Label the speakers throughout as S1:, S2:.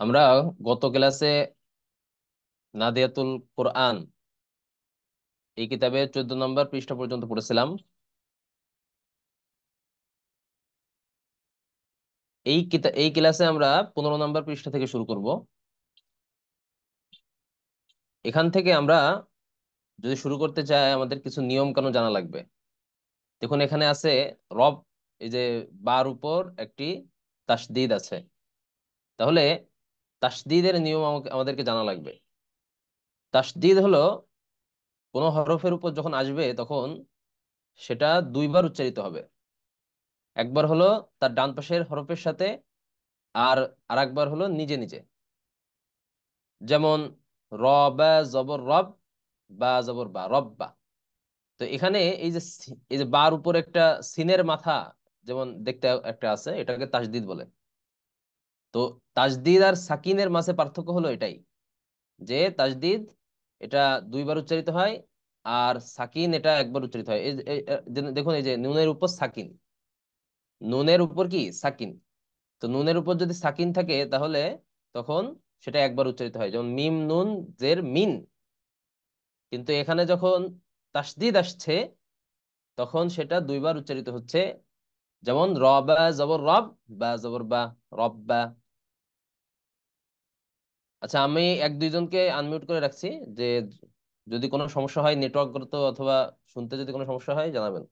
S1: আমরা গত ক্লাসে নাদিয়াতুল কোরআন এই কিতাবের 14 নম্বর পৃষ্ঠা পর্যন্ত পড়েছিলাম। এই ক্লাসে আমরা 15 নম্বর পৃষ্ঠা থেকে শুরু করব। এখান থেকে আমরা যদি শুরু করতে চাই আমাদের কিছু নিয়ম কানুন জানা লাগবে। দেখুন এখানে আছে রব, এই যে বার উপর একটি তাসদিদ আছে। তাহলে তাসদিদের নিয়ম আমাদেরকে জানা লাগবে। তাসদিদ হলো কোনো হরফের উপর যখন আসবে তখন সেটা দুইবার উচ্চারিত হবে। একবার হলো তার ডান পাশের হরফের সাথে, আর আরেকবার হলো নিজে নিজে। যেমন র বা জবর রব, বা জবর বা রব্বা। তো এখানে এই যে বার উপর একটা সিনের মাথা যেমন দেখতে একটা আছে, এটাকে তাসদিদ বলে। তো তাসদিদ আর সাকিনের মাঝে পার্থক্য হলো এটাই, যে তাসদিদ এটা দুইবার উচ্চারিত হয়, আর সাকিন এটা একবার উচ্চারিত হয়। দেখুন এই যে নুনের উপর সাকিন, নুনের উপর কি সাকিন। তো নুনের উপর যদি সাকিন থাকে তাহলে তখন সেটা একবার উচ্চারিত হয়, যেমন মিম নুন জের মিন। কিন্তু এখানে যখন তাসদিদ আসছে তখন সেটা দুইবার উচ্চারিত হচ্ছে, যেমন র বা জবর রব, বা জবর বা রব্বা। আচ্ছা, আমি এক দুইজনকে আনমিউট করে রাখছি, যে যদি কোনো সমস্যা হয় নেটওয়ার্কগত অথবা শুনতে যদি কোনো সমস্যা হয় জানাবেন।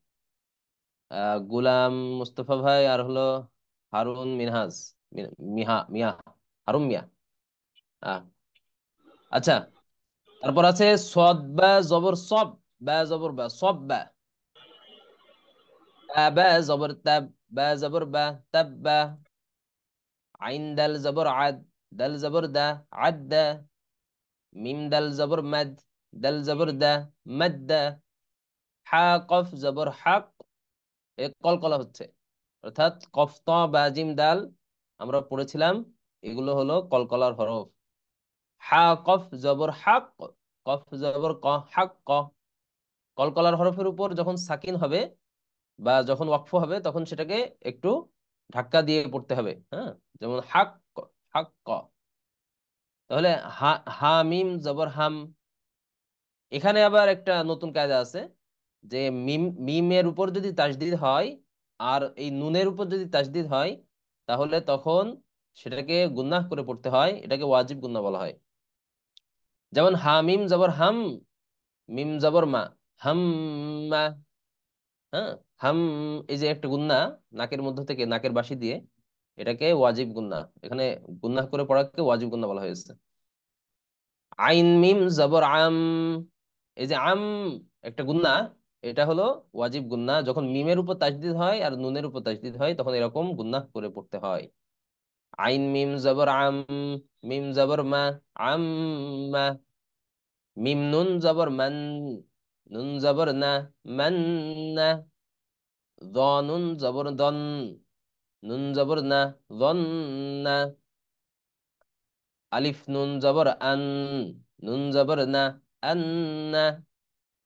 S1: গুলাম মুস্তফা ভাই, আর হলো হারুন মিনহাজ, মিহা মিয়া, হারুন মিয়া। আহ, আচ্ছা, তারপর আছে সদ বা জবর সব, বা জবর বা সব বা, বা জবর তাব, বা জবর বা তাব বা, আইন দাল জবর আদ, দাল জবর দা, আদ দা, মিম দাল জবর মাদ, দাল জবর দা, মাদ দা, হা কফ জবর হাক, এ কলকলা হচ্ছে। অর্থাৎ কফ ত বা জিম দাল আমরা পড়েছিলাম, এগুলো হলো কলকলার হরফ। হা কফ জবর হাক, কফ জবর ক, হাক ক। কলকলার হরফের উপর যখন সাকিন হবে বা যখন ওয়াকফ হবে তখন সেটাকে একটু ধাক্কা দিয়ে পড়তে হবে। হ্যাঁ, যেমন হাক হাক ক। তাহলে হা, হা মিম জবর হাম। এখানে আবার একটা নতুন কায়দা আছে, যে মিমের উপর যদি তাসদিদ হয় আর এই নুনের উপর যদি তাসদিদ হয় তাহলে তখন সেটাকে গুনাহ করে পড়তে হয়, এটাকে ওয়াজিব গুনাহ বলা হয়। যেমন হা মিম জবর হাম, মিম জবর মা, হাম মা। হ্যাঁ, হাম, এই যে একটা গুন্না নাকের মধ্য থেকে, নাকের বাসি দিয়ে, এটাকে ওয়াজিব গুন্না, এখানে গুন্না করে পড়াকে ওয়াজিব গুন্না বলা হয়েছে। আইন মিম জবর আম, এই যে আম একটা গুন্না, এটা হলো ওয়াজিব গুন্না। যখন মিমের উপর তাজদিদ হয় আর নুনের উপর তাজদিদ হয় তখন এরকম গুন্না করে পড়তে হয়। আইন মিম জবর আম, মিম জবর মা, আম মা। মিম নুন জবর মান, নুন জবর না, মান না। নুন জবর দন, নুন জবর না, জন না। আলিফ নুন জবর আন, নুন জবর না, আন না।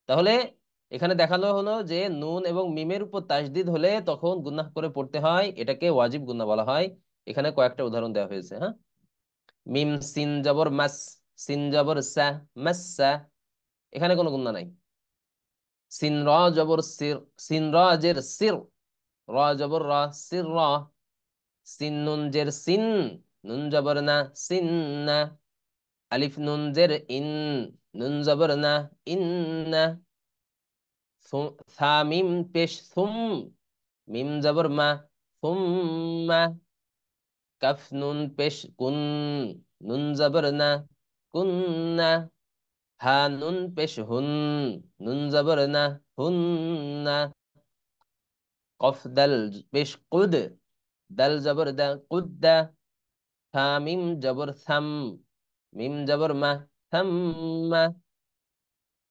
S1: তাহলে এখানে দেখানো হলো যে নুন এবং মিমের উপর তাসদিদ হলে তখন গুনাহ করে পড়তে হয়, এটাকে ওয়াজিব গুনাহ বলা হয়। এখানে কয়েকটা উদাহরণ দেওয়া হয়েছে। হ্যাঁ, মিম সিন জবর মাস, সিন জবর সা, মাসসা, এখানে কোনো গুনাহ নাই। সিন র জবর সির, সিন র জের সির, র জবর র, সির র। সিন নুন জের সিন, নুন জবর না, সিন না। আলিফ নুন জের ইন, নুন জবর না, ইন না। থা মিম পেশ থুম, মিম জবর মা, থুম মা। কাফ নুন পেশ কুন, নুন জবর না, কুন না। হা নুন পেশ হুন, নুন জবর না, হুন না। কফ দাল পেশ কুদ, দাল জবর দা, কুদ দা। থা মিম জবর থাম, মিম জবর মা, থাম মা।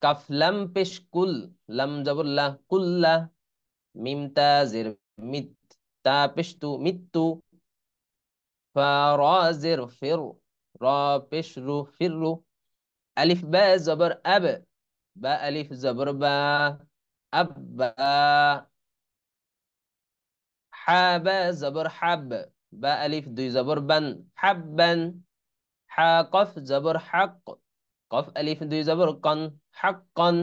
S1: কাফ লাম পেশ কুল, লাম জবর লা, কুল্লা। মিম তা জের মিত, তা পেশ তু, মিত্তু। ফা র জের ফির, র পেশ রু, ফিররু। আলিফ বা জবর আব, বা আলিফ জবর বা, আব্বা। হা বা জবর হাব, বা আলিফ দুই জবর বান, হাব্বান। হা কফ জবর হাক, কফ আলিফ দুই জবর কন, হাক্কন।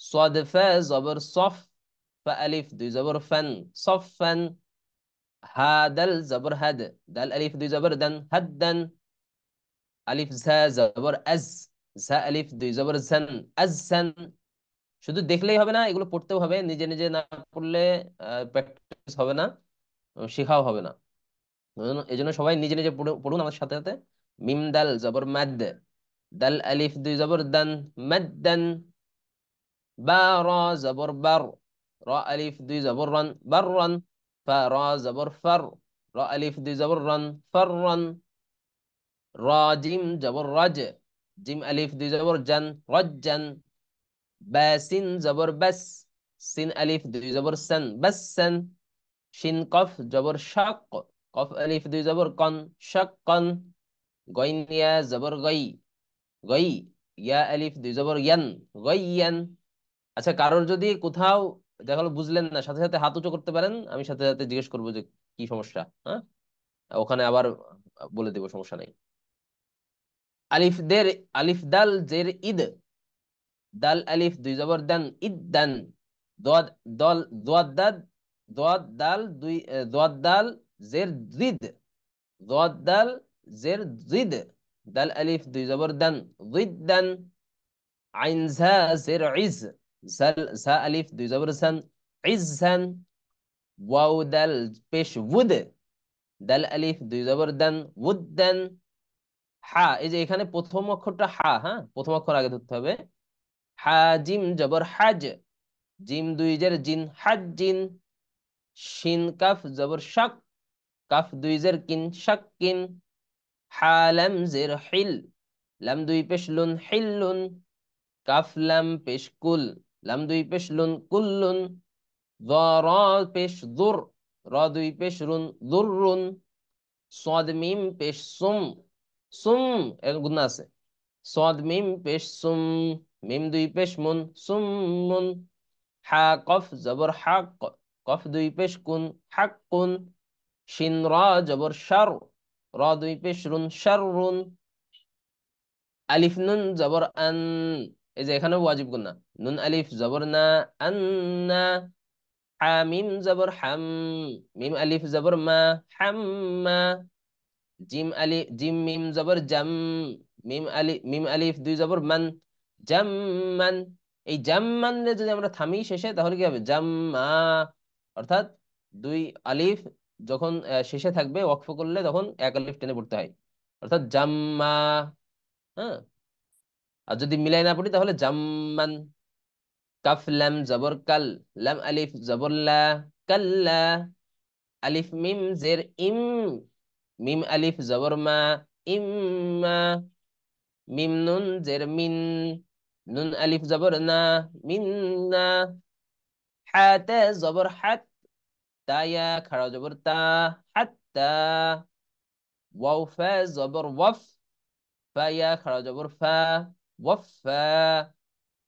S1: صاد فا জবর সফ, ফা আলিফ দুই জবর ফান, সফান। হা দাল জবর হাদ, দাল আলিফ দুই জবর দান, হাদ্দান। আলিফ ঝা জবর আজ, ঝা আলিফ দুই জবর জান, আজসান। শুধু দেখলেই হবে না, এগুলো পড়তেও হবে। নিজে নিজে না পড়লে প্র্যাকটিস হবে না, শেখাও হবে না। এই জন্য সবাই নিজে নিজে পড়ুন আমার সাথে সাথে। মিম দাল জবর মাদ, দাল আলিফ দুই জবর দান, মাদ্দান। বা র জবর বার, র আলিফ দুই জবর রান, বাররান। ফা র জবর ফার, র আলিফ দুই জবর রান, ফাররান। র জিম জবর রাজ, জিম আলিফ দুই জবর জান, রজ্জান। বা সিন জবর বাস, সিন আলিফ দুই জবর সান, বাসসান। শিন কফ জবর শাক, কফ আলিফ দুই জবর কন, শাক্কন। গইন ইয়া জবর গই, গই। ইয়া আলিফ দুই জবর ইয়ান, গইয়ান। আচ্ছা, কারোর যদি কোথাও দেখা গেলো বুঝলেন না, সাথে সাথে হাত উঁচু করতে পারেন, আমি সাথে সাথে জিজ্ঞেস করবো যে কি সমস্যা। হ্যাঁ, ওখানে আবার বলে দেবো, সমস্যা নেই। আলিফ দের, আলিফ দাল জের ইদ, দাল আলিফ দুই জবর দান, ইদ্দান। দোয়াদ দল, দোয়াদ দাদ, দোয়াদ দাল দুই, দোয়াদ দাল জের জিদ, দোয়াদ দাল জের জিদ। দাল আলিফ দুই জবর দান, জিদ্দান। আইন ঝা জের ইজ, জাল ঝা আলিফ দুই জবর সান, ইজ্জান। ওয়াও দাল পেশ উদ, দাল আলিফ দুই জবর দান, উদ্দান। হা, এই যে এখানে প্রথম অক্ষরটা হা, হ্যাঁ, প্রথম অক্ষর আগে ধরতে হবে। হা জিম জবর হাজ, জিম দুই জের জিন, হাজ্জিন। শিন কাফ জবর শাক, কাফ দুই জের কিন, শাক্কিন। হা লাম জের হিল, লাম দুই পেশ লুন, হিল্লুন। কাফ লাম পেশ কুল, লাম দুই পেশ লুন, কুল্লুন। য র পেশ দুর, র দুই পেশ রুন, দুররুন। সদ মিম পেশ সুম, সুম এর গুণা আছে। সদ মিম পেশ সুম, মিম দুই পেশ মুন, সুমমুন। হা কফ জবর হাক, কফ দুই পেশ কুন, হাক্কুন। শিন রা জবর শার, র দুই পেশ রুন, শাররুন। আলিফ নুন জবর আন, এই যে এখানে ওয়াজিব গুণা। নুন আলিফ জবর না, আন্না। হামিম জবর হাম, মিম আলিফ জবর মা, হাম্মা। জিম আলি, জিম মিম জবর জাম, মিম আলিফ দুই জবর মান, জাম্মান। এই জাম্মান যদি আমরা থামি শেষে, তাহলে কি হবে? জাম্মা। অর্থাৎ দুই আলিফ যখন শেষে থাকবে, ওয়াকফ করলে তখন এক আলিফ টেনে পড়তে হয়, অর্থাৎ জাম্মা। হ্যাঁ, আর যদি মিলাই না পড়ি তাহলে জাম্মান। কাফ লাম জবর কাল, লাম আলিফ জবর লা, কাল্লা। আলিফ মিম জের ইম, মিম আলিফ জবর মা, ইম্মা। মিম নুন জের মিন, নুন আলিফ জবর না, মিন্না। হাতা জবর হাত, তায়া খাড়া জবর তা, হাত্তা। ওয়াও ফা জবর ওয়ফ, ফায়া খাড়া জবর ফা, ওয়ফা।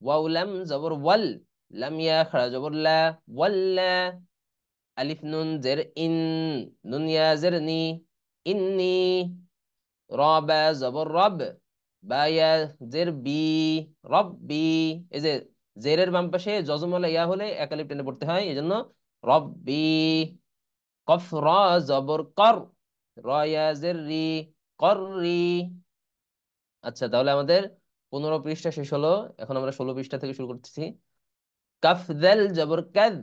S1: ওয়াও লাম জবর ওয়াল, লাম ইয়া খাড়া জবর লা, ওয়াল্লা। আলিফ নুন জের ইন, নুন ইয়া জের নি, ইন্নি। রবা জবর রব, বা ইয়া জের বি, রব্বি। এই যে জেরের বাম পাশে জজমলা ইয়া হলে এক আলিফ টেনে পড়তে হয়, এই জন্য রব্বি। কফ র জবর কর, র ইয়া জের রি, কররি। আচ্ছা, তাহলে আমাদের 15 পৃষ্ঠা শেষ হলো। এখন আমরা 16 পৃষ্ঠা থেকে শুরু করতেছি। কাফ দাল জবর কাদ,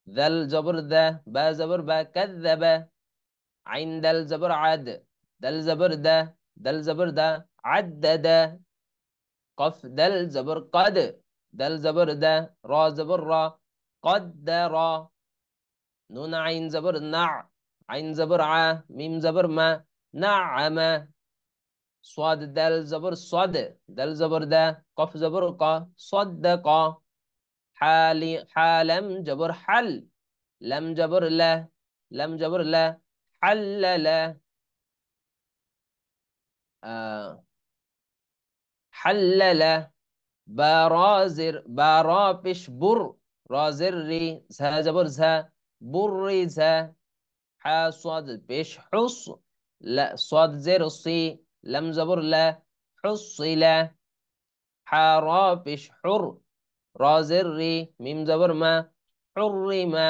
S1: দাল জবর দা, বা জবর বা, কাযযাবা। আইন দাল জবর আদ, দাল জবর দা, দাল জবর দা, আদ্দাদা। কফ দাল জবর কদ, দাল জবর দা, র জবর র, কদ্দারা। নুন আইন জবর না, আইন জবর আ, মিম জবর মা, নাআমা। صاد دال زبر صاد، دال زبر دا، قف زبر قا، صدق. حالي حالم جبر حل، لم جبر لا، لم جبر لا، حلل. آه حلل. برازر، برا بش بر، رازر ري، زها جبر زها، برزها. حا صاد بش حص، لا صاد زر صي، লাম জবর লা, হুসিলা। হা র পেশ হুর, র জের রি, মিম জবর মা, হুররিমা।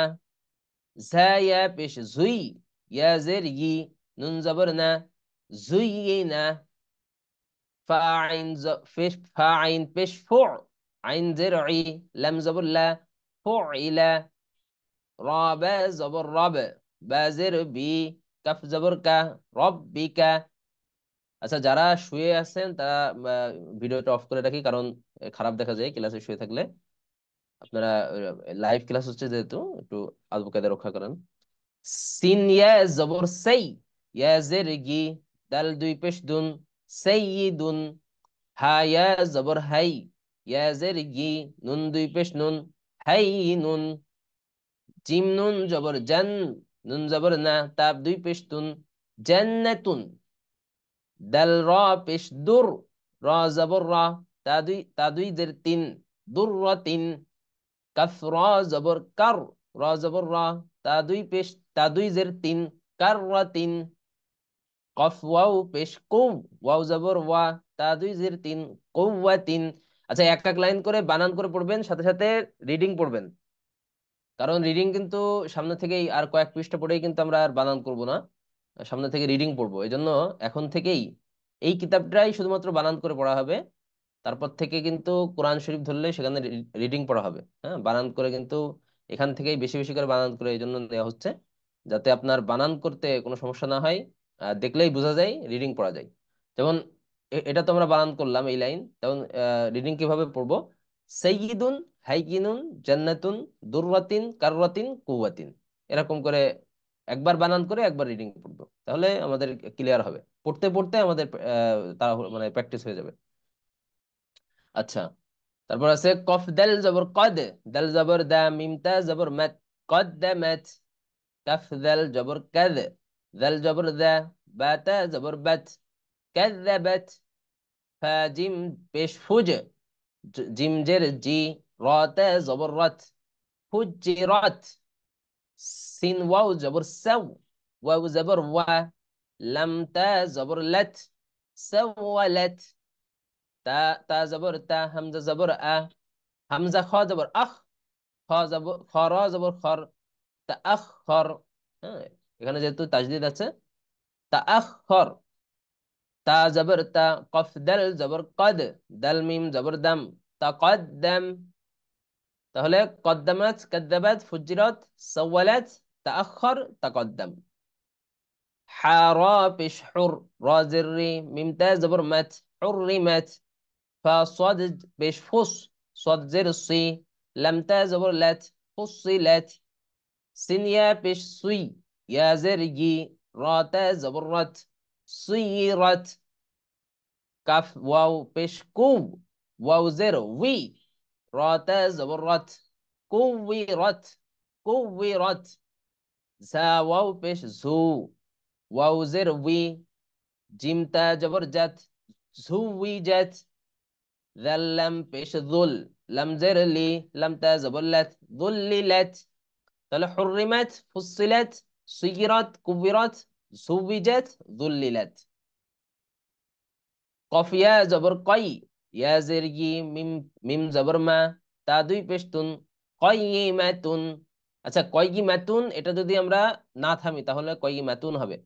S1: ঝা ইয়া পেশ জুই, ইয়া জের ই, নুন জবর না, জুইয়িনা। ফা আইন পেশ ফা আইন পেশ ফু, আইন জের ই, লাম জবর লা, ফুইলা। র বা জবর রব, বা জের বি, কাফ জবর কা, রব্বিকা। আচ্ছা, যারা শুয়ে আছেন তারা ভিডিওটা অফ করে রাখি, কারণ খারাপ দেখা যায় ক্লাসে শুয়ে থাকলে। আপনারা লাইভ ক্লাস হচ্ছে যেহেতু, একটু আদব কায়দা রক্ষা করেন। সিন ইয়া জবর সেই, ইয়া জের গি, দাল দুই পেশ দুন, সাইয়িদুন। হা ইয়া জবর হাই, ইয়া জের গি, নুন দুই পেশ নুন, হাইনুন। জিম নুন জবর জান, নুন জবর না, তাব দুই পেশ তুন, জান্নাতুন। দাল র পেশ দুর, র জবর রা, তা দুই জের তিন, দুররাতিন। কাফ র জবর কার, র জবর রা, তা দুই জের তিন, কাররাতিন। কফ ওয়াও পেশ কৌ, ওয়াও জবর ওয়া, তা দুই জের তিন, কৌওয়াতিন। আচ্ছা, এক এক লাইন করে বানান করে পড়বেন, সাথে সাথে রিডিং পড়বেন। কারণ রিডিং কিন্তু সামনে থেকেই, আর কয়েক পৃষ্ঠা পড়েই কিন্তু আমরা আর বানান করব না, সামনে থেকে রিডিং পড়বো। এই জন্য এখন থেকেই এই কিতাবটাই শুধুমাত্র বানান করে পড়া হবে। তারপর থেকে কিন্তু কোরআন শরীফ ধরলে সেখানে রিডিং পড়া হবে। হ্যাঁ, বানান করে কিন্তু এখান থেকেই বেশি বেশি করে বানান করে এই জন্য দেওয়া হচ্ছে, যাতে আপনার বানান করতে কোনো সমস্যা না হয়। দেখলেই বোঝা যায়, রিডিং পড়া যায়। যেমন এটা তো আমরা বানান করলাম এই লাইন, তেমন রিডিং কিভাবে পড়বো? সাইয়্যিদুন, হাইয়িনুন, জান্নাতুন, দুররাতিন, কাররাতিন, কুওয়াতিন। এরকম করে একবার বানান করে একবার রিডিং পড়বো, তাহলে আমাদের ক্লিয়ার হবে। পড়তে পড়তে আমাদের তারা মানে প্র্যাকটিস হয়ে যাবে। আচ্ছা, তারপর আছে কফ দাল জবর কদ, দাল জবর দা, মিম তা জবর মাত, কদ্দামাত। কাফ দাল জবর কাদ, দাল জবর দা, বা তা জবর বাত, কাযযাবাত। ফা জিম পেশ ফুজ, জিম জের জি, র তা জবর রাত, ফুজিরাত। সিন ওয়াও জবর সাও, ওয়াও জবর ওয়া, লাম তা জবর লাত, সাওয়ালাত। তা তা জবর তা, হামজা জবর আ, হামজা খ জবর আখ, খ জবর খ, র জবর খর, তা আখ খর। হ্যাঁ, এখানে যেহেতু তাজদিদ আছে, তা আখ খর। তা জবর তা, কফ দাল জবর কদ, দাল মিম জবর দাম, তা কদ্দাম। তাহলে কদ্দামাত, কাদ্দাবাত, ফুজিরাত, সাওয়ালাত, তাআখখার, তাকদ্দাম। হা র পেশ হুর, র জের রি, মিম তা জবর মাত, হুররিমাত। ফা صاد পেশ ফুস, صاد জের সি, লাম তা জবর লাত, ফুসিলাত। সিন ইয়া পেশ সুই, ইয়া জের ই, র তা জবর রাত, সুইরাত। কাফ ওয়াও পেশ কু, ওয়াও জের উই, র তা জবর রাত, কুউইরাত, কুউইরাত। ঝা ওয়াও পেশ ঝু, ওয়াও জের উই, জিম তা জবর জাত, ঝুউইজাত। যাল লাম পেশ যুল, লাম জের লি, লাম তা জবর লাত, যুল্লিলাত। তাহলে হুররিমাত, ফুসিলাত, সুইরাত, কুবিরাত, সুবিজাত, যুল্লিলাত। কফ ইয়া জবর কই, ইয়া জের ই, মিম মিম জবর মা, তা দুই পেশতুন, কয়িমাতুন। আচ্ছা, কয়িমাতুন এটা যদি আমরা না থামি তাহলে কয়িমাতুন হবে।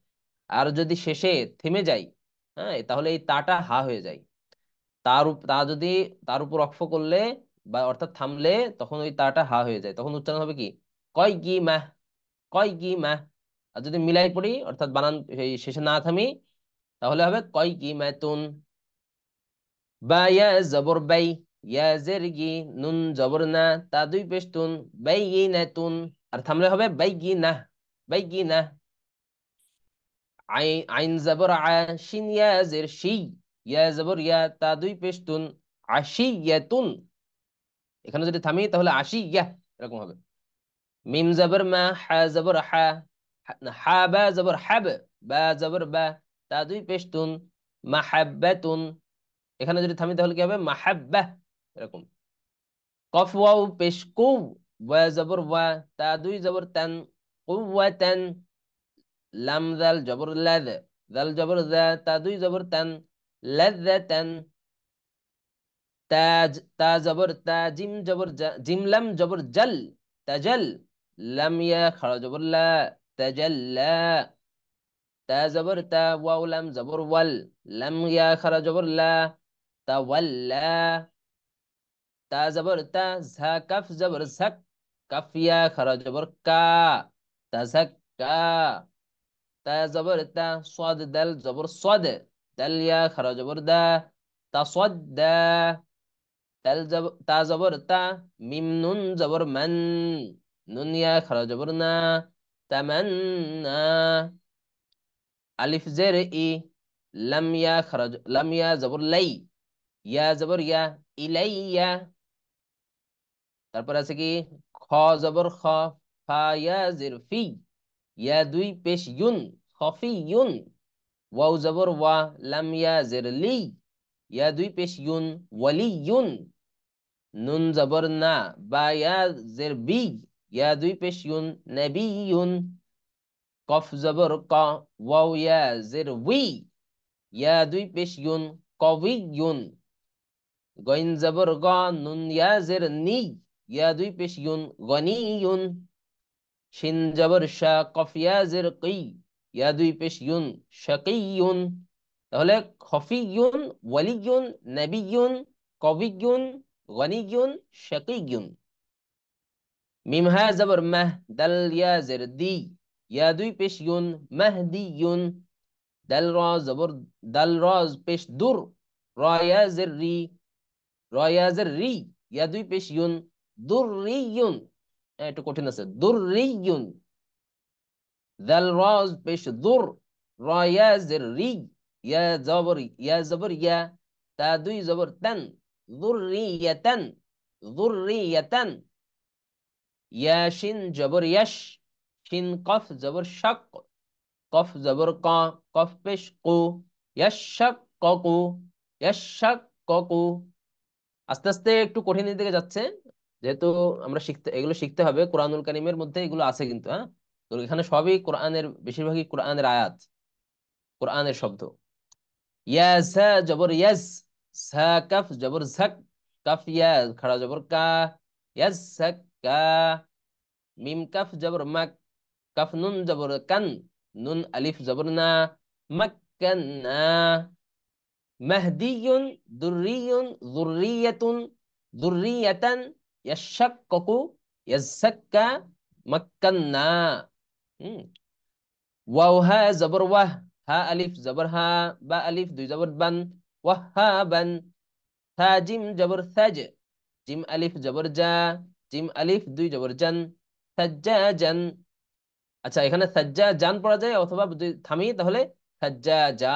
S1: আর যদি শেষে থেমে যাই, হ্যাঁ, তাহলে এই তাটা হা হয়ে যায়। তা যদি তার উপর অক্ষ করলে বা অর্থাৎ থামলে, তখন ওই তাটা হা হয়ে যায়, তখন উচ্চারণ হবে কি? কয়গিমাহ, কয়গিমাহ। আর যদি মিলাই পড়ি, অর্থাৎ বানান এই শেষে না থামি, তাহলে হবে কয়গিমাতুন। বা ইয়া জবর বাই, ইয়া জের গি, নুন জবর না, তা দুই পেশতুন, বাইয়িনাতুন। আর থামলে হবে বাইয়িনাহ, বাইয়িনাহ। আইন আইন জবর আ, শিন ইয়া জের শি, ইয়া জবর ইয়া, তা দুই পেশতুন, আশিয়াতুন। এখানে যদি থামি তাহলে আশিয়া, এরকম হবে। মিম জবর মা, হা জবর হা, হা বা জবর হাব, বা জবর বা, তা দুই পেশতুন, মাহাব্বাতুন। এখানে যদি থামি তাহলে কি হবে? মাহাব্বাহ, এরকম। কফ ওয়াও পেশ কু, ওয়া জবর ওয়া, তা দুই জবর তান, কুওয়াতান। লাম দাল জবর লাদ, দাল জবর দা, তা দুই জবর তান, লাযযাতান। তাজ, তা জবর তা, জিম জবর জা, জিম লাম জবর জাল, তাজাল। লাম ইয়া খারা জবর লা, তাজাল্লা। তা জবর তা, ওয়াও লাম জবর ওয়াল, লাম ইয়া খারা জবর লা, তাওয়াল্লা। তা জবর তা, ঝা কাফ জবর ঝাক, কাফ ইয়া খারা জবর কা, তাযাক্কা। তা জবর তা, সাদ দাল জবর সাদ, দাল ইয়া খারা জবর দা, তাসাদ্দা। তা জবর তা, মিম নুন জবর মান, নুন ইয়া খারা জবর না, তামান্না। আলিফ জের ই, লাম ইয়া খারা, লাম ইয়া জবর লাই, ইয়া জবর ইয়া, ইলাইয়া। তারপর আছে কি, খ জবর খ, ফা ইয়া জের ফি, ইয়া দুই পেশ ইউন, খফি ইউন। ওয়াও জবর ওয়া, লাম ইয়া জের লি, ইয়া দুই পেশ ইউন, ওয়ালি ইউন। নুন জবর না, বা ইয়া জের বি, ইয়া দুই পেশ ইউন, নবি ইউন। কফ জবর ক, ওয়াও ইয়া জের উই, ইয়া দুই পেশ ইউন, কবি ইউন। গইন জবর গ, নুন ইয়া জের নি, ইয়া দুই পেশ ইউন, গনি ইউন। শিন জবর শা, কফ ইয়া জের কি, ইয়া দুই পেশ ইউন, শাকিয়ুন। তাহলে খফিয়ুন, ওয়ালিয়ুন, নবিয়ুন, কবিয়ুন, গনিয়ুন, শাকিয়ুন। মিম হা জবর মাহ, দাল ইয়া জের দি, ইয়া দুই পেশ ইউন, মাহদিয়ুন। দাল র জবর, দাল র পেশ দুর, র ইয়া জের রি, র ইয়া জের রি, ইয়া দুই পেশ ইউন, দুররিয়ুন। একটু কঠিন আছে, দুররিয়ুন। দাল রাজ পেশ দুর, র ইয়া জের রি, ইয়া জবর ইয়া, তা দুই জবর তান, যুররিয়াতান, যুররিয়াতান। ইয়া শিন জবর ইয়াশ, শিন কফ জবর শাক, কফ জবর ক, কফ পেশ কু, ইয়াশাক্কাকু, ইয়াশাক্কাকু। আস্তে আস্তে একটু কঠিনের দিকে যাচ্ছে, যেহেতু আমরা এগুলো শিখতে হবে। কোরআনুল কারীমের মধ্যে এগুলো আছে কিন্তু, হ্যাঁ। তো এখানে সবই কোরআনের, বেশিরভাগই কোরআনের আয়াত, কোরআনের শব্দ। ইয়া সা জবর ইয়াজ, সা কাফ জবর ঝাক, কাফ ইয়া খাড়া জবর কা, ইয়াজ্জাক্কা। মিম কাফ জবর মাক, কাফ নুন জবর কান, নুন আলিফ জবর না, মাক্কান্না। মাহদিয়ুন, দুররিয়ুন, যুররিয়াতুন, যুররিয়াতান, ইয়াশাক্কাকু, ইয়াজ্জাক্কা, মাক্কান্না। হুম। ওয়াও হা জবর ওয়াহ, হা আলিফ জবর হা, বা আলিফ দুই জবর বান, ওয়াহাবান। থা জিম জবর থাজ, জিম আলিফ জবর জা, জিম আলিফ দুই জবর জান, সাজ্জাজান। আচ্ছা, এখানে সাজ্জা জান পড়া যায়, অথবা যদি থামি তাহলে সাজ্জা যা,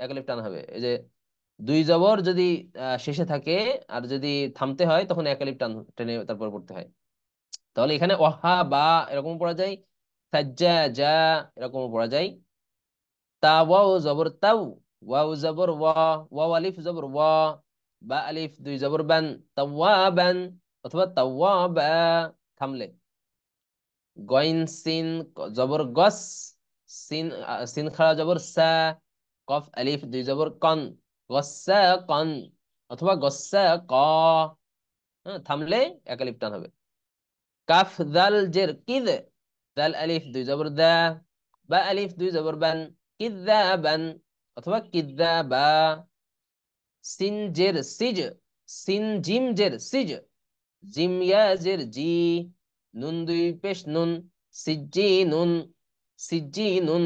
S1: এক আলিফ টান হবে। এই যে দুই জবর যদি শেষে থাকে, আর যদি থামতে হয় তখন এক আলিফ টান টেনে তারপর পড়তে হয়। তাহলে এখানে ওয়াহা বা এরকম পড়া যায়, সাজ্জা যা এরকম পড়া যায়। তা ওয়াও জবর তাও, ওয়াও জবর ওয়া, ওয়াও আলিফ জবর ওয়া, বা আলিফ দুই জবর বান, তাওয়াবান, অথবা তাওয়াবা থামলে। গইন সিন জবর গস, সিন সিন খাড়া জবর সা, কফ আলিফ দুই জবর কন, গসা কন, অথবা গসা ক। হ্যাঁ, থামলে এক আলিফ টান হবে। কাফ দাল জের কিদ, দাল আলিফ দুই জবর দা, বা আলিফ দুই জবর বান, কিযাবান, অথবা কিযাবা। সিন জের সিজ, সিন জিম জের সিজ, জিম ইয়া জের জি, নুন দুই পেশ নুন, সিজ্জিনুন, সিজ্জিনুন।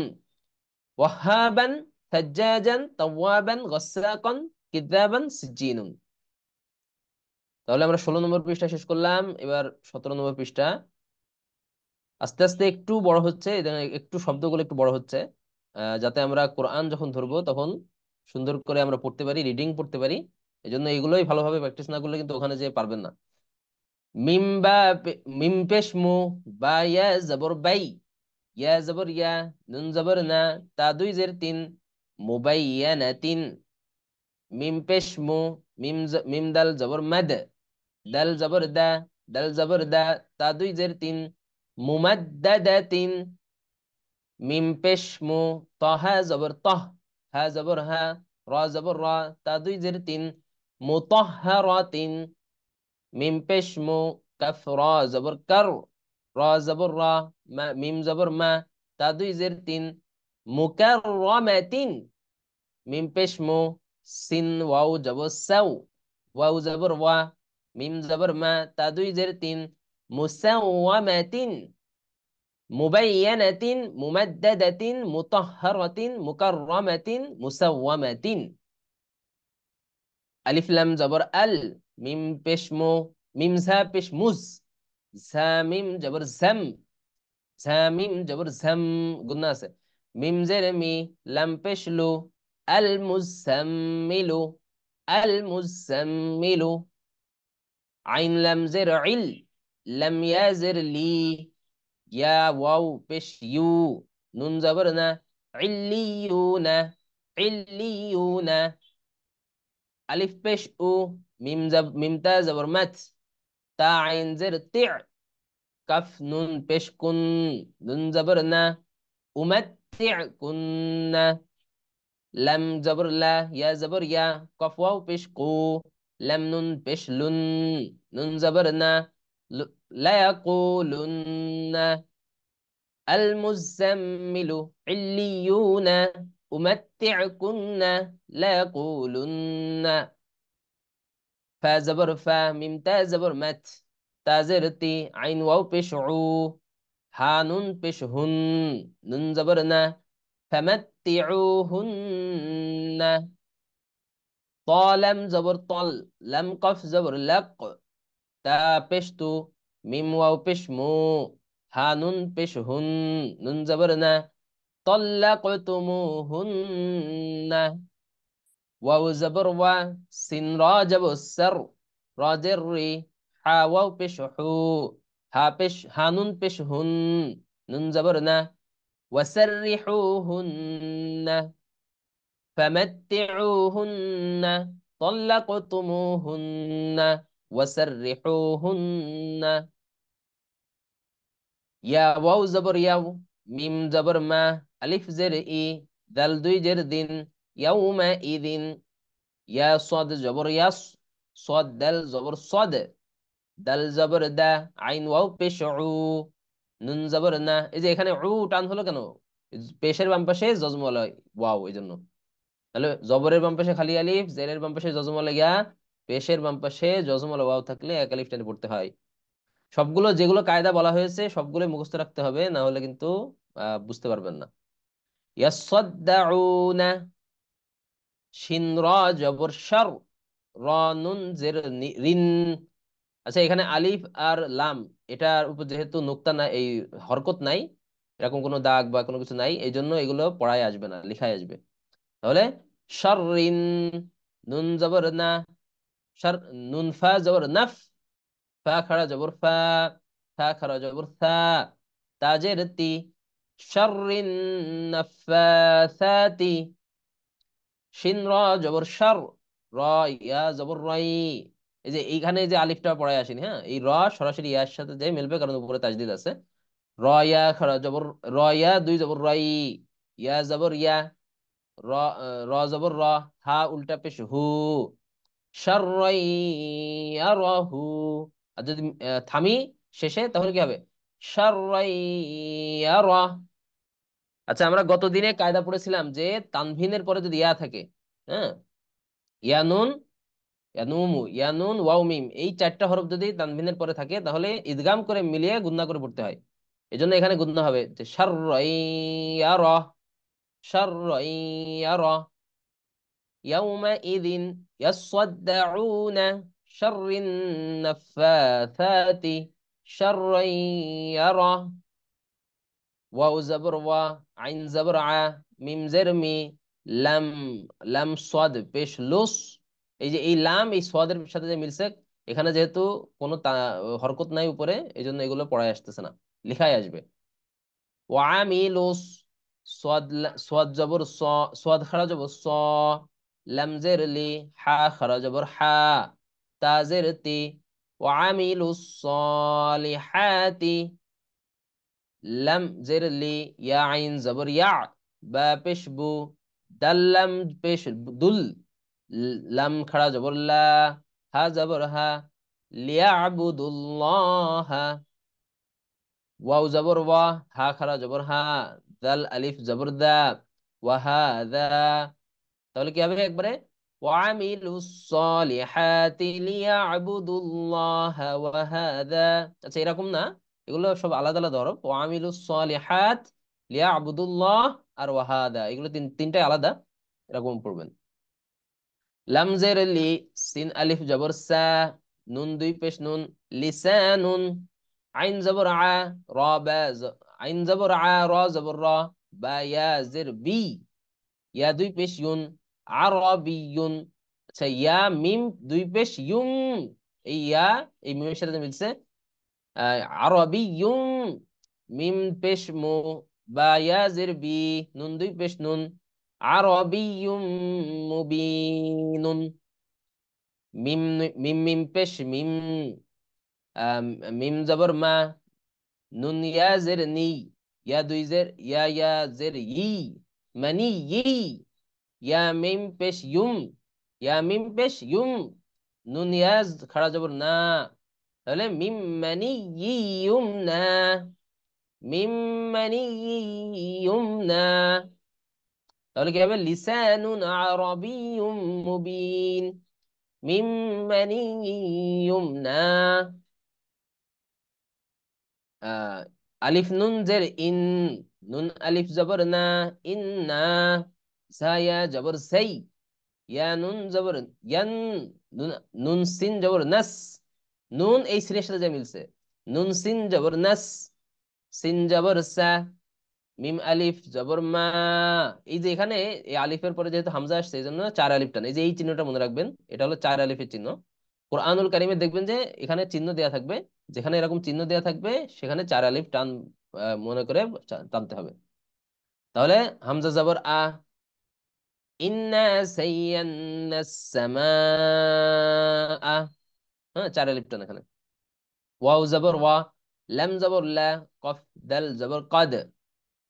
S1: ওয়াহাবান, সাজ্জাজান, তাওয়াবান, গসাকান, কিযাবান, সিজ্জিনুন। তাহলে আমরা 16 নম্বর পৃষ্ঠা শেষ করলাম, এবার 17 নম্বর পৃষ্ঠা। আস্তে আস্তে একটু বড় হচ্ছে, একটু শব্দগুলো একটু বড় হচ্ছে, যাতে আমরা কোরআন যখন ধরবো তখন সুন্দর করে আমরা পড়তে পারি, রিডিং পড়তে পারি। এই জন্য এগুলোই ভালোভাবে প্র্যাকটিস না করলে কিন্তু ওখানে যে পারবেন না। মিম বা মিম পেশ মু, বা ইয়া জবর বাই, ইয়া জবর ইয়া, নুন জবর না, তা দুই জের তিন, মুবাইয়ানাতিন। মিম পেশ মু, মিম দাল জবর মাদ, দাল জবর দা, দাল জবর দা, তা দুই জের তিন, মুমাদ্দাদাতিন। মিম পেশ মু, তহা জবর তহ, হা জবর হা, র জবর র, তা দুই জের তিন, মুতাহহারাতিন, মিম পেশ মু, কাফ র জবর কার, র জবর র, মিম জবর মা, তা দুই জের তিন, মুকাররামাতিন, মিম পেশ মু, সিন ওয়াও জবর সাউ, ওয়াও জবর ওয়া, মিম জবর মা, তা দুই জের তিন, মুসাওয়ামাতিন, মুবাইয়ানাতিন, মুমাদ্দাদাতিন, মুতাহহারাতিন, মুকাররামাতিন, মুসাওয়ামাতিন। আলিফ লাম জবর আল, মিম পেশ মু, মিম ঝা পেশ মুজ, ঝা মিম জবর ঝাম, ঝা মিম জবর ঝাম, গুন্না আছে। মিম জের মি, লাম পেশ লু, আল মুজাম্মিলু, আল মুজাম্মিলু। আইন লাম জের ইল, লাম ইয়া জের লি, ইয়া ওয়াও পেশ ইউ, নুন জবর না, ইল্লিয়ুনা, ইল্লিয়ুনা। আলিফ পেশ উ, মিম তা জবর মাত, তা আইন জের তি, কাফ নুন পেশ কুন, নুন জবর না, উমাত্তিকুন্না। লাম জবর লা, ইয়া জবর ইয়া, কফ ওয়াও পেশ কু, লাম নুন পেশ লুন, নুন জবর না, লা ইয়াকুলুন্না। আল মুজাম্মিলু, ইল্লিয়ুনা, উমাত্তিকুন্না, লা ইয়াকুলুন্না। ফা জবর ফা, মিম তা জবর মাত, তা জের তি, আইন ওয়াও পেশ উ, হা নুন পেশ হুন, নুন জবর না, ফামাত্তিউহুন্না। ত লাম জবর তল, লাম কফ জবর লাক, তা পেশ তু, মিম ওয়াও পেশ মু, হা নুন পেশ হুন, নুন জবর না, তল্লাকতুমুহুন্না। ওয়াও জবর ওয়া, সিন রা জবর সর, রা জের রি, হা ওয়াও পেশ হু, হা নুন পেশ হুন, নুন জবর না, ওয়াসাররিহুহুন্না, فمتعوهن، طلقتموهن، وسرحوهن। ইয়া ওয়াও জবর ইয়াও, মিম জবর মা, আলিফ জের ই, দাল দুই জের দিন, ইয়াউমা ইদিন। ইয়া সদ জবর ইয়াস, সদ দাল জবর সদ, দাল জবর দা, আইন ওয়াও পেশ উ, নুন জবর না। এই যে এখানে উ টান হলো কেন? পেশের বাম পাশে জজমলা ওয়াও, এই জন্য। তাহলে জবরের বাম পাশে খালি আলিফ, জেরের বাম পাশে জজমলা ইয়া, পেশের বাম পাশে জজমলা ওয়াও থাকলে এক আলিফ টেনে পড়তে হয়। সবগুলো যেগুলো কায়দা বলা হয়েছে সবগুলো মুখস্থ রাখতে হবে, না হলে কিন্তু বুঝতে পারবেন না। ইয়াসাদ্দাউনা, শিন র জবর শার, র নুন জের রিন। আচ্ছা, এখানে আলিফ আর লাম, এটার উপর যেহেতু নুক্তা নাই, এই হরকত নাই, এরকম কোনো দাগ বা কোনো কিছু নাই, এই জন্য এগুলো পড়ায় আসবে না, লিখায় আসবে। তাহলে শাররিন, নুন জবর না, শার, নুন ফা জবর নাফ, ফা খাড়া জবর ফা, থা খাড়া জবর থা, তাজের তি, শাররিন নাফাসাতি। শিন র জবর শার, র ইয়া জবর রাই। এই যে এইখানে যে আলিফটা পড়ায় আসেনি, হ্যাঁ, এই র সরাসরি ইয়ার সাথে যে মিলবে, কারণ উপরে তাজদিদ আছে। র ইয়া খাড়া জবর, র ইয়া দুই জবর রাই, ইয়া জবর ইয়া, র, র জবর র, হা উল্টা পেশ হু, শাররাইয়ারাহু। আর যদি থামি শেষে, তাহলে কি হবে? শাররাইয়ারা। আচ্ছা, আমরা গত দিনে কায়দা পড়েছিলাম যে তানভিনের পরে যদি ইয়া থাকে, হ্যাঁ, ইয়ানুন, ইয়ানুমু, ইয়ানুন ওয়াও মিম, এই চারটা হরফ যদি তানভিনের পরে থাকে তাহলে ইদগাম করে মিলিয়ে গুণনা করে পড়তে হয়। এই জন্য এখানে গুণনা হবে যে শাররাইয়ারা, শাররাইয়ারা। يومئذ يصدعون، شر النفاثات، شرا يرى। واو زبر وا، عين زبر ع، মিম জের মি, লাম, লাম সাদ পেশ লুস। এই যে এই লাম এই সাদের সাথে যে মিলছে, এখানে যেহেতু কোনো হরকত নাই উপরে, এই জন্য এগুলো পড়ায় আসতেছে না, লিখাই আসবে। ওয়ামিলুস, সোয়াদ জবর স, সোয়াদ খাড়া জবর স, লাম জের লি, হা খাড়া জবর হা, তা জের তি, ওয়ামিলুস সলিহাতি। লাম জের লি, ইয়া আইন জবর ইয়া, বা পেশ বু, দাল লাম পেশ দুল, লাম খাড়া জবর লা, হা জবর হা, লিয়াবুদুল্লাহ। ওয়াও জবর ওয়া, হা খাড়া জবর হা, দাল আলিফ জবর দা, ওয়াহাদা। তাহলে কি হবে একবারে, ওয়ামিলুস সলিহাতি লিয়াবুদুল্লাহ ওয়াহাদা। আচ্ছা এরকম না, এগুলো সব আলাদা আলাদা হরফ। ওয়ামিলুস সলিহাত, লিয়াবুদুল্লাহ আর ওয়াহাদা, এগুলো তিনটাই আলাদা, এরকম পড়বেন। লাম জের লি, সিন আলিফ জবর সা, নুন দুই পেশ নুন, লিসানুন। আইন জবর আ, র বা আইন জবর আ, র জবর র, বা ইয়া জের বি, ইয়া দুই পেশ ইউন, আরবিয়ুন। আচ্ছা ইয়া মিম দুই পেশ ইউম, এই ইয়া এই মিমের সাথে যে মিলছে, আরবিয়ুম। মিম পেশ মু, বা ইয়া জের বি, নুন দুই পেশ নুন, আরবিয়ুম মুবিনুন। মিম মিম মিম পেশ মিম, আহ, মিম জবর মা, নুন ইয়া জের নি, ইয়া দুই জের ইয়া, ইয়া জের ই, মানি ই। ইয়া মিম পেশ ইউম, ইয়া মিম পেশ ইউম, নুন ইয়া খাড়া জবর না, তাহলে মিম মানি ইউম না, মিম মানি ইউম না। তাহলে কি হবে, লিসানুন আরাবিয়্যুম মুবিন, মিম মানি ইউম না। আলিফ নুন জের ইন, নুন আলিফ জবর না, ইন্না। সায়া জবর সাই, ইয়া নুন জবর ইয়ান, নুন নুন সিন জবর নাস, নুন এই সিনের সাথে যা মিলছে, নুন সিন জবর নাস, সিন জবর সা, মিম আলিফ জবর মা। এই যে এখানে এই আলিফের পরে যেহেতু হামজা আসছে এই জন্য চার আলিফ টান, এই যে এই চিহ্নটা মনে রাখবেন, এটা হলো চার আলিফের চিহ্ন। কোরআনুল কারিমে দেখবেন যে এখানে চিহ্ন দেয়া থাকবে, যেখানে এরকম চিহ্ন দেয়া থাকবে সেখানে চার আলিফ টান মনে করে টানতে হবে। তাহলে হামজা জবর আ, ইন্না সাইয়্যানাস সামাআ, হ্যাঁ চার আলিফ টান এখানে। ওয়াও জবর ওয়া, লাম জবর লা, কফ দাল জবর কদ,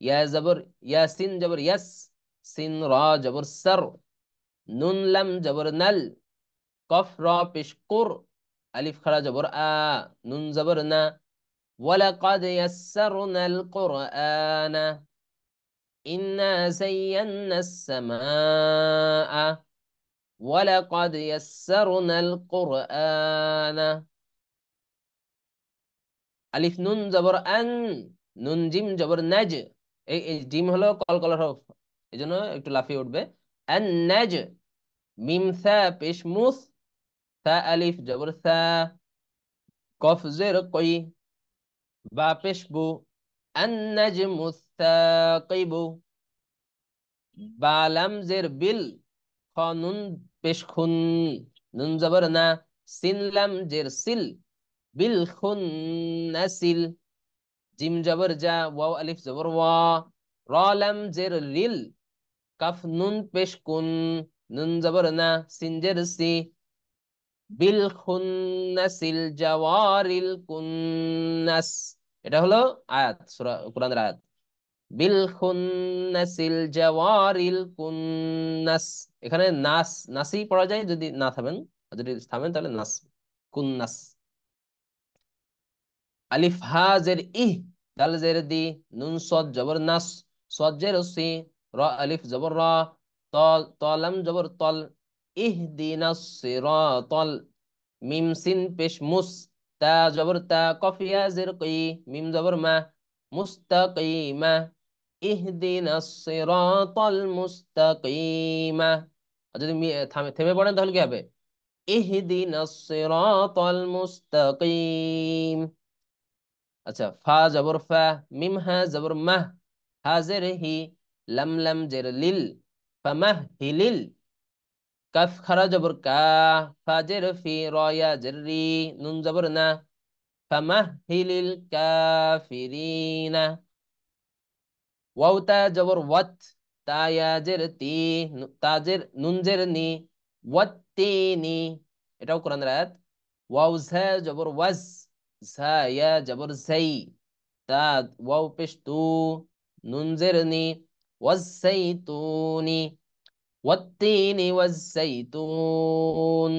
S1: ইয়া জবর ইয়া, সিন জবর ইয়াস, সিন রা জবর সর, নুন লাম জবর নাল, কফ রা পেশ কুর, আলিফ খাড়া জবর আ, নুন জবর না, ওয়ালাকাদ ইয়াসসারনাল কুরআনা, ইন্না যায়্যানাস সামাআ, ওয়ালাকাদ ইয়াসসারনাল কুরআনা। আলিফ নুন জবর আন, নুন জিম জবর নাজ, এই জিম হলো কলকলার হরফ, এই জন্য একটু লাফিয়ে উঠবে। আন নাজ, মিম সা পেশ মুস, সা আলিফ জবর সা, কফ জের কই, বা পেশ বু, আন নাজমু সাকিবু। বা লাম জের বিল, খ নুন পেশ খুন, নুন জবর না, সিন লাম জের সিল, বিল খুন নাসিল। জিম জবর জা, ওয়াও আলিফ জবর ওয়া, র লাম জের লিল, কাফ নুন পেশ কুন, নুন জবর না, সিন জের সি, বিল খুন্নাসিল জাওয়ারিল কুন্নাস। এটা হলো আয়াত, সূরা কোরআনের আয়াত। বিল খুন্নাসিল জাওয়ারিল কুন্নাস। এখানে নাস, নাসি পড়া যায় যদি না থামেন, আর যদি থামেন তাহলে নাস, কুন্নাস। আলিফ হা জের ইহ, দাল জের দি, নুন সদ জবর নাস, সদ জের সি, র আলিফ জবর র, ত ত লাম জবর তল, ইহদিনাস সিরাতাল। মিম সিন পেশ মুস, তা জবর তা, কফ ইয়া জের কি, মিম জবর মা, মুস্তাকিমা, ইহদিনাস সিরাতাল মুস্তাকিমা। আর যদি থেমে পড়েন তাহলে কি হবে, ইহদিনাস সিরাতাল মুস্তাকিম। আচ্ছা ফা জবর ফা, মিম হা জবর মাহ, হা জের হি, লাম লাম জের লিল, ফামাহ হিলিল। কাফ খারা জবর কা, ফা জের ফি, র ইয়া জের রি, নুন জবর না, ফামাহ হিলিল কাফিরিনা। ওয়াও তা জবর ওয়াত, তা ইয়া জের তি, তা জের নুন জের নি, ওয়াত্তিনি। এটাও কোরআনের আয়াত। ওয়াও ঝা জবর ওয়াজ, ঝা ইয়া জবর ঝাই, তা ওয়াও পেশ তু, নুন জের নি, ওয়াজ্জাইতুনি। ওয়াত্তিনি ওয়াজ্জাইতুন।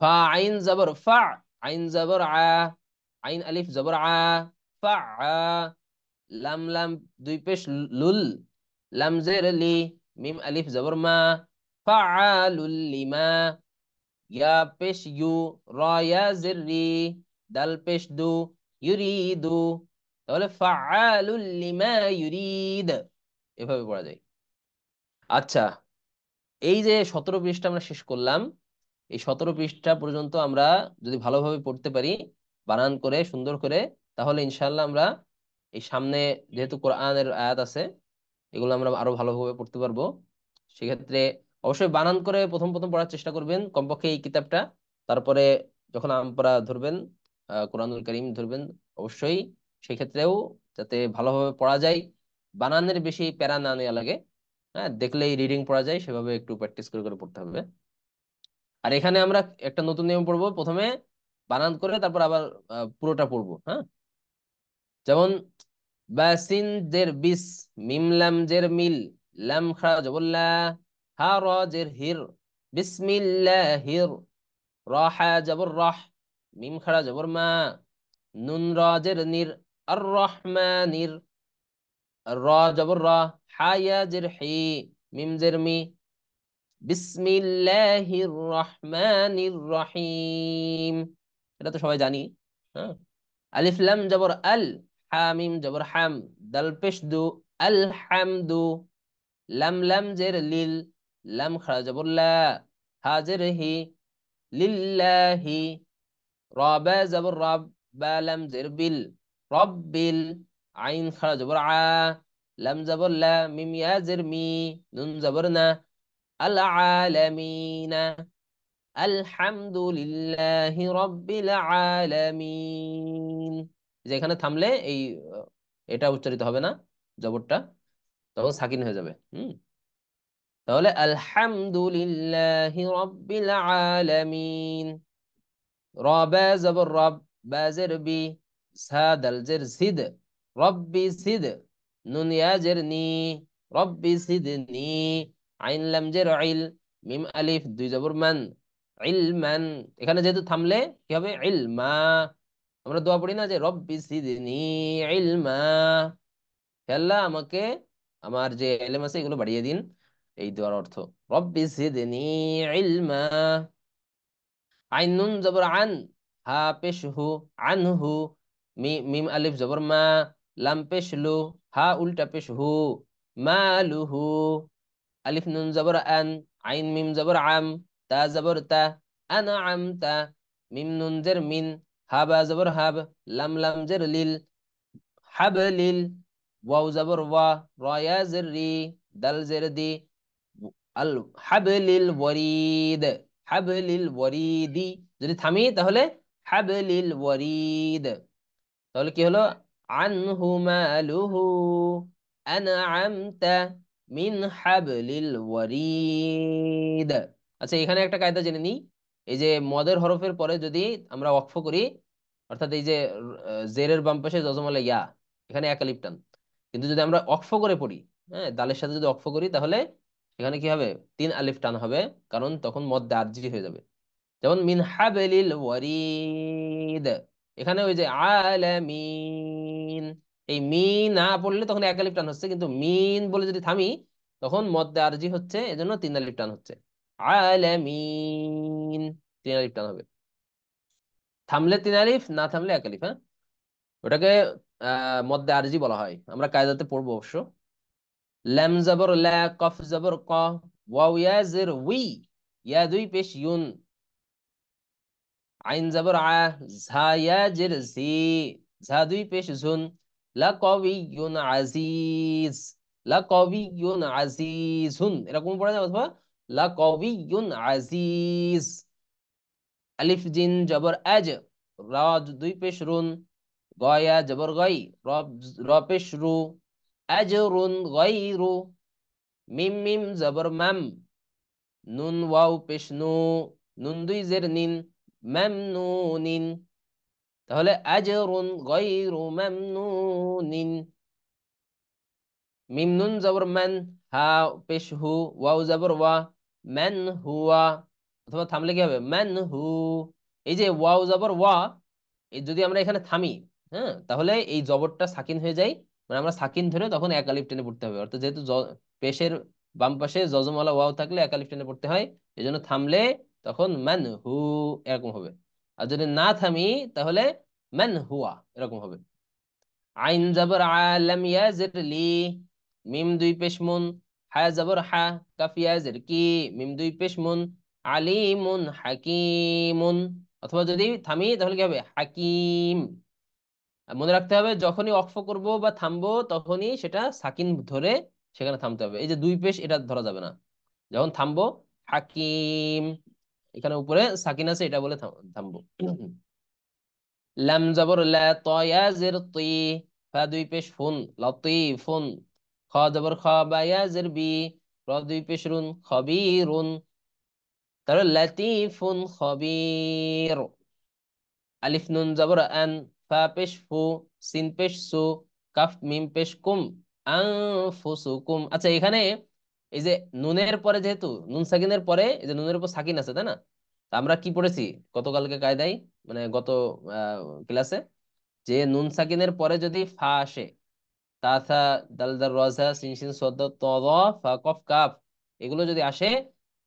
S1: ফা আইন জবর ফা, আইন জবর আ, আইন আলিফ জবর আ, ফা আ। লাম লাম দুই পেশ লুল, লাম জের লি, মিম আলিফ জবর মা, ফাআলুল লিমা। ইয়া পেশ ইউ, র ইয়া জের রি, দাল পেশ দু, ইউরিদু। তাহলে ফাআলুল লিমা ইউরিদ, এভাবে পড়া যায়। আচ্ছা, এই যে 17 পৃষ্ঠা আমরা শেষ করলাম, এই 17 পৃষ্ঠা পর্যন্ত আমরা যদি ভালোভাবে পড়তে পারি, বানান করে সুন্দর করে, তাহলে ইনশাল্লাহ আমরা এই সামনে, যেহেতু কোরআনের আয়াত আছে, এগুলো আমরা আরো ভালোভাবে পড়তে পারবো। সেক্ষেত্রে অবশ্যই বানান করে প্রথম প্রথম পড়ার চেষ্টা করবেন, কমপক্ষে এই কিতাবটা। তারপরে যখন আমরা ধরবেন, কোরআনুল কারীম ধরবেন, অবশ্যই সেক্ষেত্রেও যাতে ভালোভাবে পড়া যায়, বানানের বেশি প্যারা না নেওয়া লাগে। হ্যাঁ, দেখলেই রিডিং পড়া যায়, সেভাবে একটু প্র্যাকটিস করে করে পড়তে হবে। আর এখানে আমরা একটা নতুন নিয়ম পড়বো, প্রথমে বানান করে তারপর আবার পুরোটা পড়বো। হ্যাঁ, যেমন বাসিন জের বিস, মিম লাম জের মিল, লাম খা জবল্লা, হা র জের হির, বিসমিল্লাহির। রাহা জবর রাহ, মিম খাড়া জবর মা, নুন র জের নির, আর রহমানির। র জবর র, হা ইয়া জের হি, মিম জের মি, বিসমিল্লাহির রহমানির রহিম। এটা তো সবাই জানি। হ্যাঁ, আলিফ লাম জবর আল, হামিম জবর হাম, দাল পেশ দু, আল হামদু। লাম লাম জের লিল, লাম খাড়া জবর লা, হা জের হি, লিল্লাহি। রা বা জবর রাব, বা লাম জের বিল, রব্বিল। আইন খাড়া জবর আ, লাম জবর লা, মিম ইয়া জের মি, নুন জবর না, আল আলামিনা। আলহামদুলিল্লাহি রাব্বিল আলামিন। যেখানে থামলে এই এটা উচ্চারিত হবে না, জবরটা তখন সাকিন হয়ে যাবে। তাহলে আলহামদুলিল্লাহি রাব্বিল আলামিন। রবা জবর রব, বা জের বি, সাদাল জের সিদ, রব্বি সিদ। নুন ইয়া জের নি, রব্বি সিদনি। আইন লাম জের ইল, মিম আলিফ দুই জবর মান, ইলমান। এখানে যেহেতু থামলে কি হবে, ইলমা। আমরা দোয়া পড়ি না যে রব্বি সিদনি ইলমা, হে আল্লাহ আমাকে আমার যে ইলম আছে এগুলো বাড়িয়ে দিন, এই দোয়ার অর্থ। রব্বি জিদনি ইলমা। আইন নুন জবর আন, হা পেশ হু, আনহু। মিম আলিফ জবর মা, লাম পেশ লু, হা উল্টা পেশ হু, মালুহু। আলিফ নুন জবর আন, আইন মিম জবর আম, তা জবর তা, আনআমতা। মিম নুন জের মিন, হা বা জবর হাব, লাম লাম জের লিল, হাবলিল। ওয়াও জবর ওয়া, র ইয়া জের রি, দাল জের দি, আল হাবলিল ওয়ারিদ, হাবলিল ওয়ারিদি। যদি থামি তাহলে হাবলিল ওয়ারিদ। তাহলে কি হলো, আনহু মালুহু, আনআমতা, মিন হাবলিল ওয়ারিদ। আচ্ছা, এখানে একটা কায়দা জেনে নিই। এই যে মদের হরফের পরে যদি আমরা ওয়াকফ করি, অর্থাৎ এই যে জেরের বাম পাশে যজমালা ইয়া, এখানে এক আলিফ টান। কিন্তু যদি আমরা ওয়াকফ করে পড়ি, হ্যাঁ, দালের সাথে যদি ওয়াকফ করি, তাহলে এখানে কি হবে, তিন আলিফ টান হবে, কারণ তখন মদ আরজি হয়ে যাবে। যেমন মিন হাবলিল ওয়ারিদ, এখানে ওই যে আলামিন, এই মিন না পড়লে তখন এক আলিফ টান হচ্ছে, কিন্তু মিন বলে যদি থামি তখন মদ্দে আরজি হচ্ছে, এজন্য তিন আলিফ টান হচ্ছে। আলামিন, তিন আলিফ টান হবে। থামলে তিন আলিফ, না থামলে এক আলিফ। হ্যাঁ, ওটাকে মদ্দে আরজি বলা হয়, আমরা কায়দাতে পড়বো অবশ্য। লাম জবর লা, কফ জবর ক, ওয়াও ইয়া জের উই, ইয়া দুই পেশ ইউন, আইন জবর আ, ঝা ইয়া জের জি, ঝা দুই পেশ ঝুন। লাকাবিয়ুন আজিজ, লাকাবিয়ুন আজিজুন, এরকম পড়া যায়, অথবা লাকাবিয়ুন আজিজ। আলিফ জিন জবর আজ, রা দুই পেশ রুন, গয়া জবর গাই, র পেশ রু, আজরুন গাইরু। মিম মিম জবর মাম, নুন ওয়াও পেশ নু, নুন দুই জের নিন, মামনুনিন। তাহলে আজরুন গায়রু মামনুনিন। মিম নুন জবর মান, হা পেশ হু, ওয়াও জবর ওয়া, মান হুয়া। অথবা থামলে কি হবে, মান হু। এই যে ওয়াও জবর ওয়া, এই যদি আমরা এখানে থামি, হ্যাঁ, তাহলে এই জবরটা সাকিন হয়ে যায়। মানে আমরা সাকিন ধরে তখন এক আলিফ টেনে পড়তে হবে। অর্থাৎ যেহেতু পেশের বাম পাশে জজমওয়ালা ওয়াও থাকলে এক আলিফ টেনে পড়তে হয়। এই জন্য থামলে তখন মান হু এরকম হবে। আর যদি না থামি তাহলে মান হুয়া এরকম হবে। আইন জবর আলাম ইয়াজির লি, মিম দুই পেশ মুন, হা জবর হা, কাফ ইয়াজির কি, মিম দুই পেশ মুন, আলিমুন হাকিমুন। অথবা যদি থামি তাহলে কি হবে, হাকিম। আর মনে রাখতে হবে যখনই অক্ফ করব বা থামবো তখনই সেটা সাকিন ধরে সেখানে থামতে হবে। এই যে দুই পেশ এটা ধরা যাবে না। যখন থামবো হাকিম, এখানে উপরে সাকিন আছে এটা বলে থামবো। লাম জবর লা, ত ইয়া জের তি, ফা দুই পেশ ফুন, লতিফুন। খ জবর খ, বা ইয়া জের বি, র দুই পেশ রুন, খবিরুন। তাহলে লাতিফুন খবির। আলিফ নুন জবর আন, ফা পেশ ফু, সিন পেশ সু, কাফ মিম পেশ কুম, আনফুসুকুম। আচ্ছা এখানে এই যে নুনের পরে, যেহেতু নুন সাকিনের পরে এই যে নুনের উপর সাকিন আছে, তাই না? তা আমরা কি পড়েছি গতকালকে কায়দায়, মানে গত ক্লাসে, যে নুন সাকিনের পরে যদি ফা আসে, তাথা, দাল দাল রজা, সিন সিন সদ ত দ, ফা কফ কাফ, এগুলো যদি আসে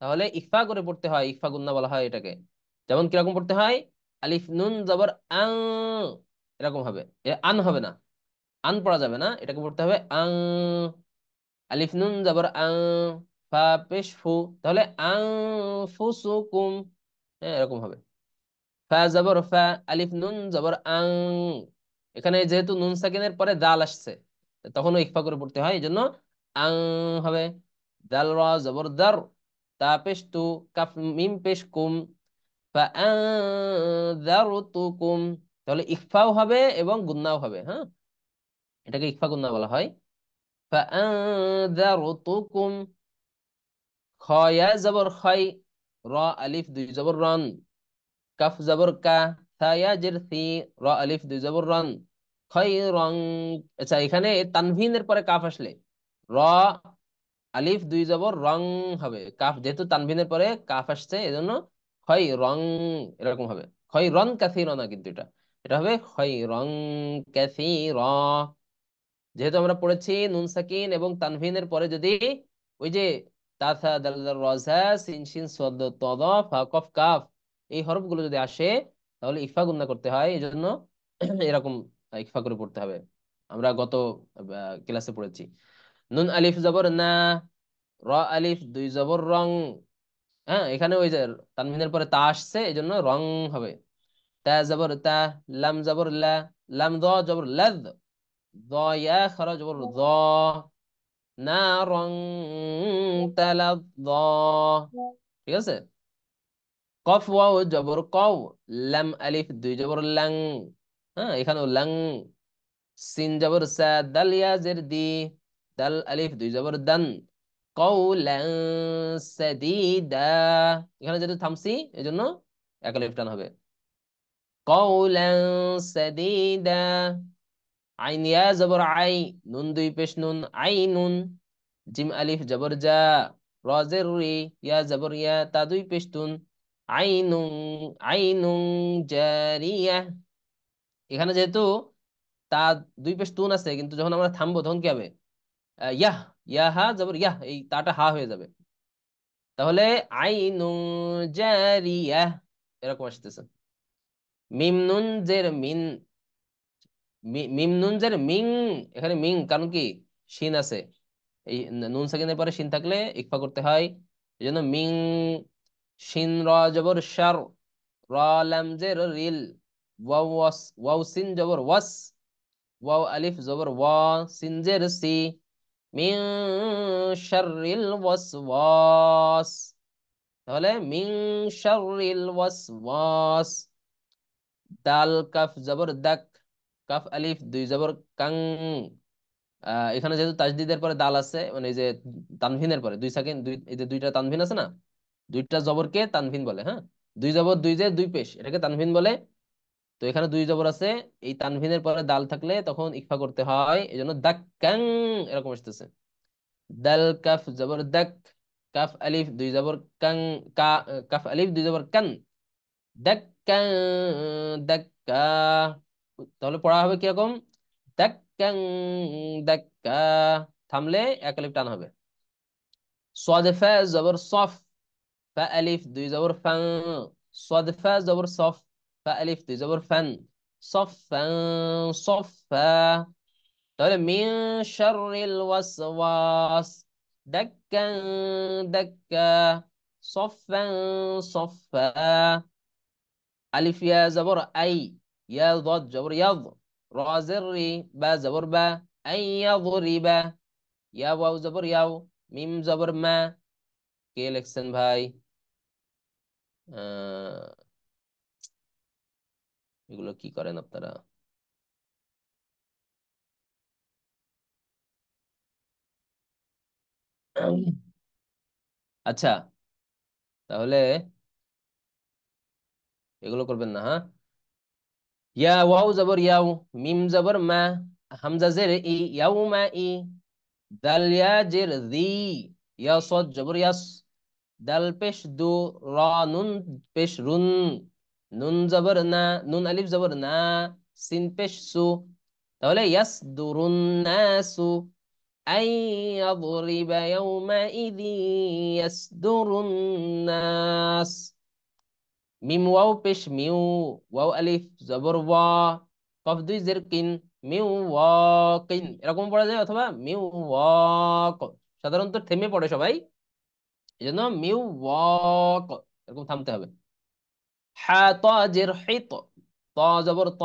S1: তাহলে ইকফা করে পড়তে হয়। ইকফা গুন্না বলা হয় এটাকে। যেমন কিরকম পড়তে হয়, আলিফ নুন জবর আং, এরকম হবে। আন হবে না, আন পড়া যাবে না, এটাকে পড়তে হবে আং। আলিফ নুন জবর আং, ফা পেশ ফু, তাহলে আং ফুসুকুম, হ্যাঁ এরকম হবে। ফা জবর ফা, আলিফ নুন জবর আং। এখানে যেহেতু নুন সাকিনের পরে দাল আসছে, তখন ইকফা করে পড়তে হয়, এই জন্য আং হবে। দাল র জবর দার, তা পেশ তু, কাফ মিম পেশ কুম, ফা আনযারতুকুম। তাহলে ইকফাও হবে এবং গুন্নাও হবে, হ্যাঁ, এটাকে ইকফা গুন্না বলা হয়। ফা আনযারতুকুম। খ ইয়া জবর খাই, র আলিফ দুই জবর রন, কাফ জবর কা, থা ইয়া জের থি, র আলিফ দুই জবর রন, খৈরং। আচ্ছা এখানে তানভিনের পরে কাফ আসলে র আলিফ দুই জবর রং হবে। কাফ যেহেতু তানভিনের পরে কাফ আসছে এজন্য খৈরং এরকম হবে। খৈরন কাসীরা না, কিন্তু এটা এটা হবে খৈরং কাসীরা। যেহেতু আমরা পড়েছি নুন সাকিন এবং তানভিনের পরে যদি ওই যে তাসা, দাল দাল রজা, সিন শিন সদ তদ, ফা কফ কাফ, এই হরফগুলো যদি আসে তাহলে ইকফা গুন্না করতে হয়। এই জন্য এরকম ইকফা করে পড়তে হবে। আমরা গত ক্লাসে পড়েছি। নুন আলিফ জবর না, র আলিফ দুই জবর রং, হ্যাঁ, এখানে ওই যে তানভিনের পরে তা আসছে এই জন্য রং হবে। তা জবর তা, লাম জবর লা, লাম দ জবর লাদ, দ ইয়া খারা জবর দ, না রং তালাদ, ঠিক আছে। কফ ওয়াও জবর কও, লাম আলিফ দুই জবর লাং, হ্যাঁ এখানেও লাং। সিন জবর সা, দাল ইয়া জের দি, দাল আলিফ দুই জবর দান, কওলান সাদীদা। এখানে যেহেতু থামছি এই জন্য এক আলিফ টান হবে। কওলান সাদীদা। আইন ইয়া জবর আই, নুন দুই পেশ নুন, আইনুন। জিম আলিফ জবর জা, র জের রি, ইয়া জবর ইয়া, তা দুই পেশ তুন, আইনুন, আইনুন জারিয়া। এখানে যেহেতু তা দুই পেশ তুন আছে, কিন্তু যখন আমরা থামবো তখন কি হবে, ইয়াহ, ইয়াহা জবর ইয়াহ, এই তাটা হা হয়ে যাবে। তাহলে আইনুন জারিয়াহ এরকম আসতেছে। মিম নুন জের মিন, মিম নুন জের মিং, এখানে মিং কারণ কি শিন আছে, এই নুন সাকিনের পরে শিন থাকলে ইকফা করতে হয়, এই জন্য মিং। শিন র জবর শার, র লাম জের রিল, ওয়াও ওয়াস, ওয়াও সিন জবর ওয়াস, ওয়াও আলিফ জবর ওয়া, সিন জের সি, মিন শাররিল ওয়াসওয়াস। তাহলে মিন শাররিল ওয়াসওয়াস। দাল কাফ জবর দাক, কাফ আলিফ দুই জবর কাং। এখানে যেহেতু তাজদিদের পরে দাল আছে, মানে এই যে তানভিনের পরে দুই সেকেন্ড, দুই এই যে দুইটা তানভিন আছে না, দুইটা জবরকে তানভিন বলে, হ্যাঁ। দুই জবর দুই যে দুই পেশ, এটাকে তানভিন বলে। তো এখানে দুই জবর আছে, এই তানভিনের পরে দাল থাকলে তখন ইকফা করতে হয়, এই জন্য দাক্কাং এরকম আসতেছে। দাল কাফ জবর দাক, কাফ আলিফ দুই জবর কাং, কা, কাফ আলিফ দুই জবর কান, দাক্কা, দাক্কা। তাহলে পড়া হবে কিরকম? দাক্কাং, দাক্কা। থামলে এক আলিফ টান হবে। صاد فا জবর সফ, ফা আলিফ দুই জবর ফাং, صاد فا জবর সফ, ফা আলিফ দুই জবর ফান, সফান, সফা। তাহলে মিন শাররিল ওয়াসওয়াস, দাক্কান, দাক্কা, সফান, সফা। আলিফ ইয়া জবর আই, ইয়া দদ জবর ইয়াদ, র জের রি, বা জবর বা, আই ইয়াদরিবা, ইয়া ওয়াও জবর ইয়াও, মিম জবর মা। কে লিখছেন ভাই? আহ, এগুলো কি করেন আপনারা? আচ্ছা, তাহলে এগুলো করবেন না, হ্যাঁ। ইয়া ওয়াও জবর ইয়াও, মিম জবর মা, হামজা জের ই, ইয়াও মা ই, দাল ইয়া জের দি, ইয়া সদ জবর ইয়াস, দাল পেশ দু, র নুন পেশ রুন, নুন জবর না, নুন আলিফ জবর না, সিন পেশ সু। তাহলে ইয়াস দুরুন নাসু, আই ইয়াদরিবা ইয়াউমাইযি ইয়াসদুরুন নাস। মিম ওয়াও পেশ মিউ, ওয়াও আলিফ জবর ওয়া, কফ দুই জের কিন, মিউ ওয়াকিন এরকম পড়া যায়, অথবা মিউ ওয়াক। সাধারণত থেমে পড়ে সবাই, এই জন্য মিউ ওয়াক এরকম থামতে হবে। হা ত জের হিত, ত জবর ত,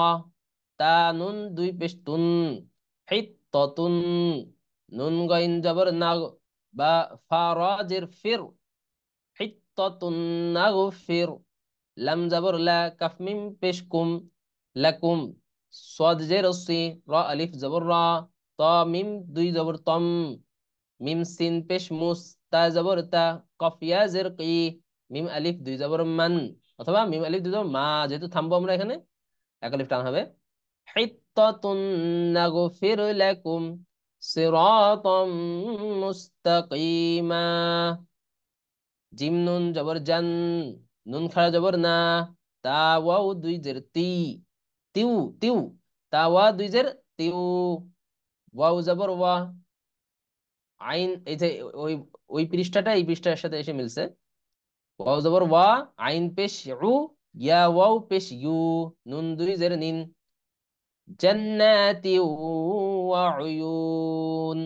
S1: তা নুন দুই পেশ তুন, হিত তুন, নুন গইন জবর নাগ, বা ফা র জের ফির, হিত তুন নাগফির। লাম জবর লা, কাফ মিম পেশ কুম, লাকুম। صاد জের সি, র আলিফ জবর রা, ত মিম দুই জবর তম, মিম সিন পেশ মুস, তা জবর তা, কফ ইয়া জের কি, মিম আলিফ দুই জবর মান, অথবা মিম আলিফ দুই জবর মা। যেহেতু থামবো আমরা এখানে, এক আলিফ টান হবে। হিত্তাতুন নাগফির লাকুম সিরাতাম মুস্তাকিমা। জিম নুন জবর জান, নুন খাড়া জবর না, তা ওয়াও দুই জের তি, তিউ, তিউ, তা ওয়া দুই জের তিউ, ওয়াও জবর ওয়া, আইন এই যে ওই ওই পৃষ্ঠাটা এই পৃষ্ঠার সাথে এসে মিলছে। ওয়াও জবর ওয়া, আইন পেশ উ, ইয়া ওয়াও পেশ ইউ, নুন দুই জের নিন, জান্নাতি ওয়া উয়ুন,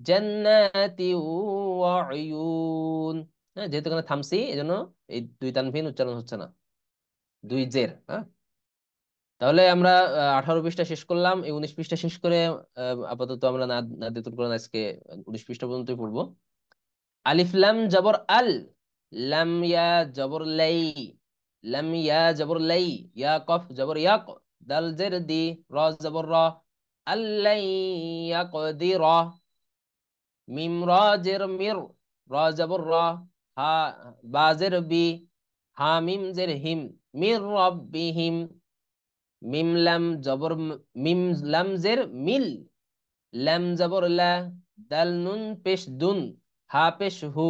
S1: জান্নাতি ওয়া উয়ুন। হ্যাঁ, যেহেতু এখানে থামছি এজন্য এই দুই তানভিন উচ্চারণ হচ্ছে না, দুই জের, হ্যাঁ। তাহলে আমরা 18 পৃষ্ঠা শেষ করলাম, এই 19 পৃষ্ঠা শেষ করে আপাতত আমরা নাদিয়াতুল কোরআন আজকে 19 পৃষ্ঠা পর্যন্তই পড়বো। আলিফ লাম জবর আল, লাম ইয়া জবর লাই, লাম ইয়া জবর লাই, ইয়া কফ জবর ইয়াক, দাল জের দি, র জবর র, আল্লাই ইয়াকদির, মিম র জের মির, র জবর র, হা বা জের বি, হা মিম জের হিম, মির রব্বিহিম। মিম লাম জবর মিম লাম জের মিল, লাম জবর লা, দাল নুন পেশ দুন, হা পেশ হু,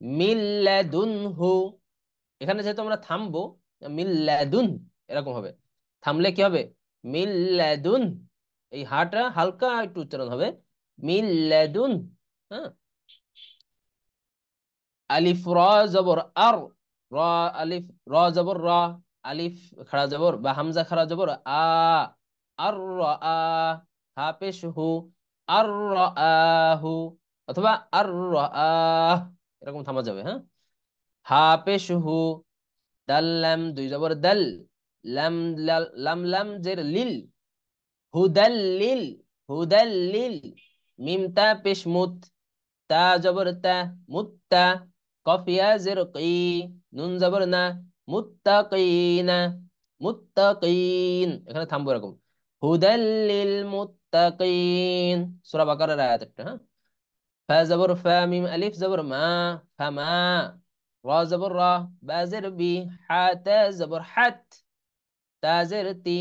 S1: মিল্লাদুন হু। এখানে যেহেতু আমরা থামবো, মিল্লাদুন এরকম হবে। থামলে কি হবে? মিল্লাদুন, এই হাটা হালকা একটু উচ্চারণ হবে, মিল্লাদুন। হ্যাঁ, আলিফ র জবর আর, র আলিফ, র জবর র, আলিফ খাড়া জবর বা হামজা খাড়া জবর আ, আর আ, হা পেশ হু, আর আহু, অথবা আর আহ এরকম থামা যাবে, হ্যাঁ। হা পেশ হু, দাল লাম দুই জবর দাল, লাম লাম লাম জের লিল, হুদাল্লিল, হুদাল্লিল। মিম তা পেশ মুত, তা জবর তা, মুত্তা। কফ ইয়া জের কি, নুন জবর না, মুত্তাকিনা, মুত্তাকিন। এখানে থামবো এরকম, হুদাল্লিল মুত্তাকিন। সূরা বাকারার আয়াত একটা, হ্যাঁ। ফা জবর ফা, মিম আলিফ জবর মা, ফামা। র জবর রা, বা জের বি, হা তা জবর হাত, তা জের তি,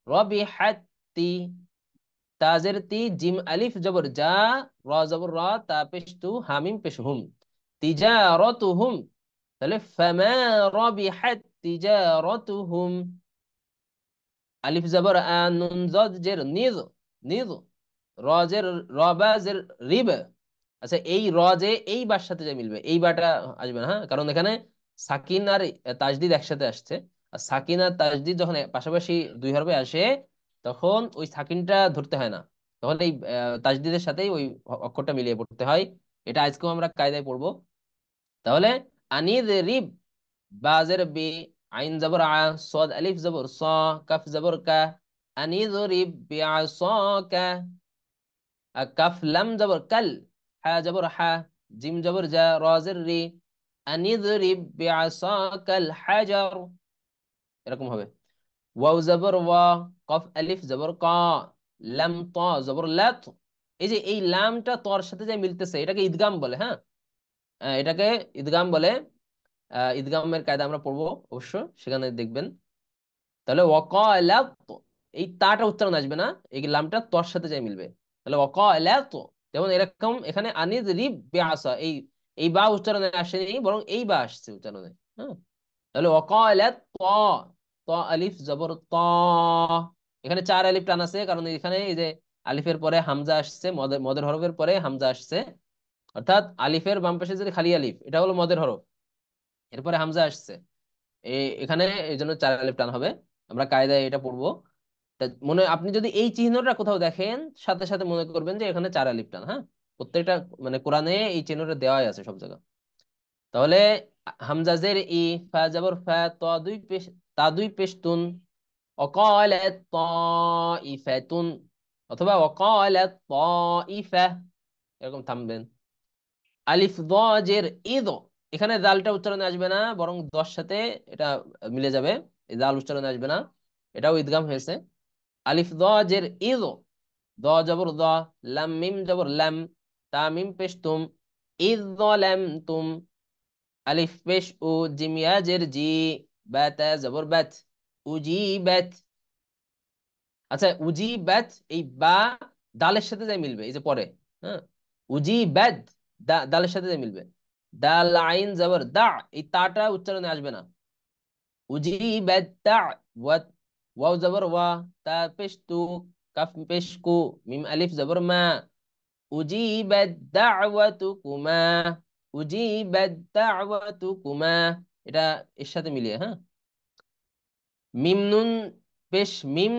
S1: রবি হাত্তি। তাজের তি, জিম আলিফ জবর যা, র জবর র, তা পেশ তু, হামিম পেশ হুম। তিজারাতুহুম, তাহলে ফামা রাবিহাত তিজারাতুহুম। আলিফ জবর আ, নুন জদ জের নিজ, নিজ, রজের রবাজের রিব। আচ্ছা এই রজে এই বার সাথে যে মিলবে এই বাটা আসবে না, হ্যাঁ, কারণ এখানে সাকিন আর তাজদিদ একসাথে আসছে। আর সাকিন আর তাজদিদ যখন পাশাপাশি দুই হরফে আসে, তখন ওই সাকিনটা ধরতে হয় না, তখন এই তাজদিদের সাথেই ওই অক্ষরটা মিলিয়ে পড়তে হয়। এটা আজকেও আমরা কায়দায় পড়বো। তাহলে আনিদ রিব, বাজের বি, আইন জবর আ, সদ আলিফ জবর স, কাফ জবর কা, আনিদ রিব বিআসাকা। কাফ লাম জবর কাল, হা জবর হা, জিম জবর জা, র জের রি, আনিদরিব বিআসাকাল হাজার, এরকম হবে। ওয়াও জবর ওয়া, কফ আলিফ জবর কা, লাম ত জবর লাত। এই যে এই লামটা তর সাথে যে মিলতেছে এটাকে ঈদগাম বলে, হ্যাঁ। এটাকে ঈদগাম বলে। ঈদগামের কায়দা আমরা পড়বো অবশ্য, সেখানে দেখবেন। তাহলে ওয়াকালাত, এই তাটা উচ্চারণ আসবে না, এই লামটা তর সাথে যাই মিলবে। তাহলে ওয়াকালাত, যেমন এরকম এখানে আনিদ রিব বিআসা, এই বা উচ্চারণে আসেনি, বরং এই বা আসছে উচ্চারণে, হ্যাঁ। তাহলে ওয়াকালাত ত, ত আলিফ জবর ত, এখানে চার আলিফ টান আছে, কারণ এখানে এই যে আলিফের পরে হামজা আসছে, মদের মদের হরফের পরে হামজা আসছে। অর্থাৎ আলিফের বাম পাশে যদি খালি আলিফ, এটা হলো মদের হরফ, এরপরে হামজা আসছে, এখানে এই জন্য চার আলিফ টান হবে। আমরা কায়দায় এটা পড়বো। তা মনে আপনি যদি এই চিহ্নটা কোথাও দেখেন, সাথে সাথে মনে করবেন যে এখানে চার আলিফ টান, হ্যাঁ। প্রত্যেকটা মানে কোরআনে এই চিহ্নটা দেওয়াই আছে সব জায়গায়। তাহলে হামজা জের ই, ফা জবর ফা, ত দুই পেশ, তা দুই পেশ তুন, অকালাত তাইফাতুন, অথবা অকালাত তাইফা, এরকম থামবেন। আলিফ জের ইদ, এখানে দালটা উচ্চারণে আসবে না, বরং দশ সাথে এটা মিলে যাবে, এই দাল উচ্চারণে আসবে না, এটাও ঈদগাম হয়েছে। আলিফ জের ইদ, দ জবর দ, লাম মিম জবর লাম, তা মিম পেশ তুম, ইদ লাম তুম। আলিফ পেশ উ, জিম ইয়া জের জি, বা তা জবর বাত, উজি বাত। আচ্ছা উজি বাত, এই বা দালের সাথে যাই মিলবে, এই যে পরে, হ্যাঁ, উজি বাদ, দালের সাথে যাই মিলবে। দাল আইন জবর দা, এই তাটা উচ্চারণে আসবে না। উজি বাদ দা, ওয়াত, ওয়াও জবর ওয়া, তা পেশ তু, কাফ পেশ কু, মিম আলিফ জবর মা, উজিবাত দাওয়াতুকুমা, উজিবাত দাওয়াতুকুমা, এটা এর সাথে মিলিয়ে, হ্যাঁ। মিম নুন পেশ মিম,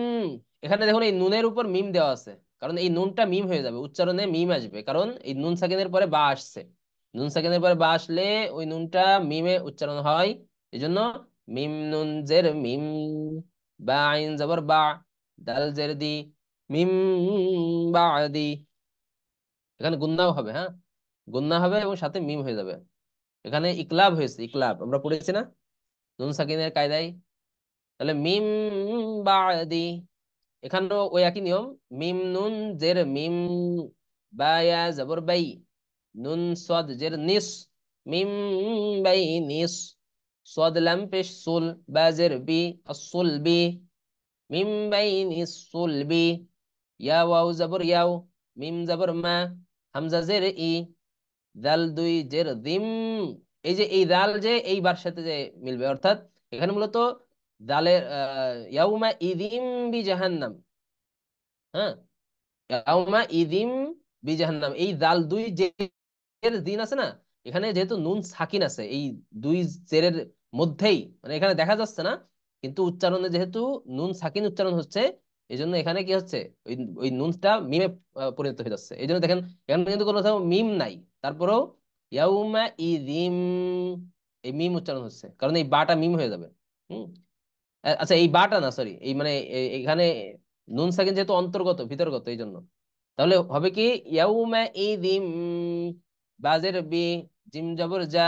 S1: এখানে দেখুন এই নুনের উপর মিম দেওয়া আছে, কারণ এই নুনটা মিম হয়ে যাবে, উচ্চারণে মিম আসবে, কারণ এই নুন সাকিনের পরে বা আসছে। নুন সাকিনের পরে বা আসলে ওই নুনটা মিমে উচ্চারণ হয়, এই জন্য মিম নুন জের মিম, বা আইন জবর বা, দাল জের দি, মিম বাদি। এখানে গুন্নাও হবে, হ্যাঁ, গুন্না হবে এবং সাথে মিম হয়ে যাবে। এখানে ইকলাব হয়েছে, ইকলাব আমরা পড়েছি না নুন সাকিনের কায়দায়। তাহলে মিম বাদি, এখানেও ওই একই নিয়ম। মিম নুন জের মিম, বায়া জবর বাই, নুন সদ জের নিস, মিম বাই নিস, সদ লাম পেশ সুল, বা জের বি, আসুল বি, মিম বাই নিস সুল বি। ইয়া ওয়াও জবর ইয়াও, মিম জবর মা, হামজা জের ই, দাল দুই জের দিম। এই যে এই দাল যে এই বার সাথে যে মিলবে, অর্থাৎ এখানে মূলত দালের ইয়াউমা ইদিম বি জাহান্নাম, হ্যাঁ, ইয়াউমা ইদিম বি জাহান্নাম, এই দাল দুই জের দিন আছে না, এখানে যেহেতু নুন সাকিন আছে এই দুই জেরের মধ্যেই, মানে এখানে দেখা যাচ্ছে না, কিন্তু উচ্চারণে যেহেতু নুন সাকিন উচ্চারণ হচ্ছে, এই জন্য এখানে কি হচ্ছে, ওই ওই নুনটা মিমে পরিণত হয়ে যাচ্ছে। এই জন্য দেখেন এখানে কিন্তু কোনো মিম নাই, তারপরেও ইয়াউমা ইদিম, এই মিম উচ্চারণ হচ্ছে, কারণ এই বাটা মিম হয়ে যাবে। হুম। আচ্ছা এই বাটা না, সরি, এই মানে এখানে নুন সাকিন যেহেতু অন্তর্গত ভিতর্গত, এই জন্য। তাহলে হবে কি, ইয়াউমা ইদিম, বাজের বি, জিম জবর যা,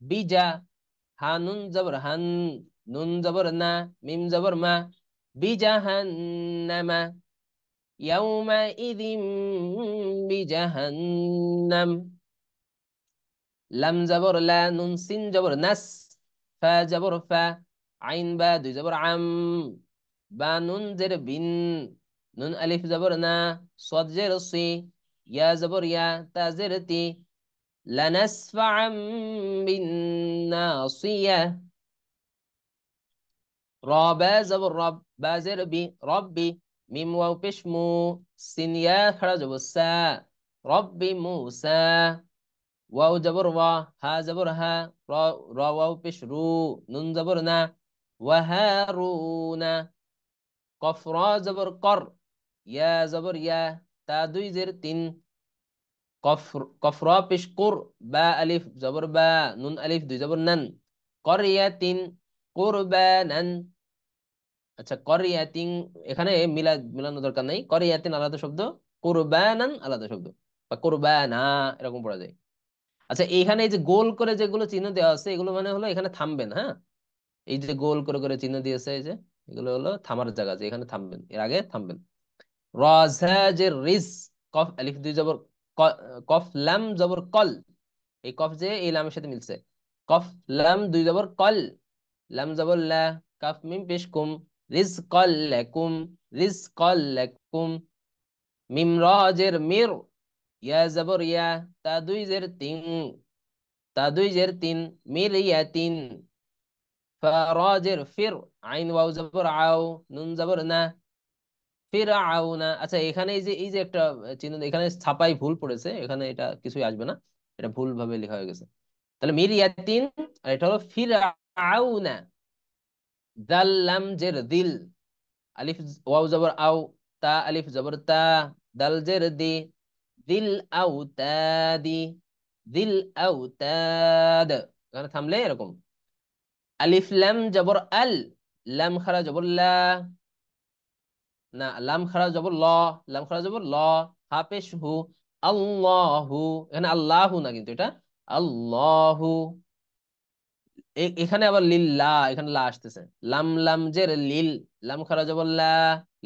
S1: বিজা, হা নুন জবর হান, নুন জবর না, মিম জবর মা, বিজাহান্নামা, ইয়াউমা ইদিম বিজাহান্নাম। লাম জবর লা, নুন সিন জবর নাস, ফা জবর ফা, আইন বা দুই জবর আম, বা নুন জের বিন, নুন আলিফ জবর না, সদ জের সি, ইয়া জবর ইয়া, তা জের তি, লানাসফাআম বিন নাসিয়া। র বা জবর রব, বা জের বি, রব্বি। মিম ওয়াও পেশ মু, সিন ইয়া খাড়া জবর সা, রব্বি মুসা। ওয়াও জবর ওয়া, হা জবর হা, র, র ওয়াও পেশ রু, নুন জবর না, ওয়াহারুনা। কফ র জবর কর, ইয়া জবর ইয়া, তা দুই জের তিন, কফ, কফ র পেশ কুর, বা আলিফ জবর বা, নুন আলিফ দুই জবর নান, করিয়াতিন, কুরবানান। আচ্ছা, করিয়াতিন, এখানে মিলানোর দরকার নাই, করিয়াতিন আলাদা শব্দ, কুরবানান আলাদা শব্দ, বা কুরবানা এরকম পড়া যায়। আচ্ছা, এখানে এই যে গোল করে যেগুলো চিহ্ন দেওয়া আছে, এগুলো মানে হলো এখানে থামবেন, হ্যাঁ। এই যে গোল করে করে চিহ্ন দিয়েছে, এই যে এগুলো হলো থামার জায়গা, যে এখানে থামবেন, এর আগে থামবেন। রাজাজের রিজ, কফ আলিফ দুই জবর, কফ লাম জবর কল, এই কফ যে এই লামের সাথে মিলছে, কফ লাম দুই জবর কল, লাম জবর লা, কাফ মিম পেশ কুম, রিজ কল লাকুম, রিজ কল লাকুম। মিম রাজের মির, ইয়া জবর ইয়া, তা দুই জের তিন, তা দুই জের তিন, মির ইয়া তিন। ফারাজের ফির, আইন ওয়াও জবর আও, নুন জবর না, ফিরআউনা। আচ্ছা, এখানে এই যে একটা চিহ্ন এখানে ছাপাই ভুল পড়েছে, এখানে এটা কিছুই আসবে না, এটা ভুল ভাবে লেখা হয়ে গেছে। তাহলে মিরিয়াতিন, আর এটা হলো ফিরআউনা। দাল লাম জের দিল, আলিফ ওয়াও জবর আও, তা আলিফ জবর তা, দাল জের দি, দিল আউতাদি, দিল আউতাদ। এখানে থামলে এরকম। আলিফ লাম জবর আল, লাম খারা জবর লা, না লাম খারা জবর ল, লাম খারা জবর ল, হা পেশ হু, আল্লাহু। এখানে আল্লাহু না, কিন্তু এটা আল্লাহু। এখানে আবার লিল্লাহ, এখানে লা আসতেছে, লাম লাম জের লিল, লাম খারা জবর লা,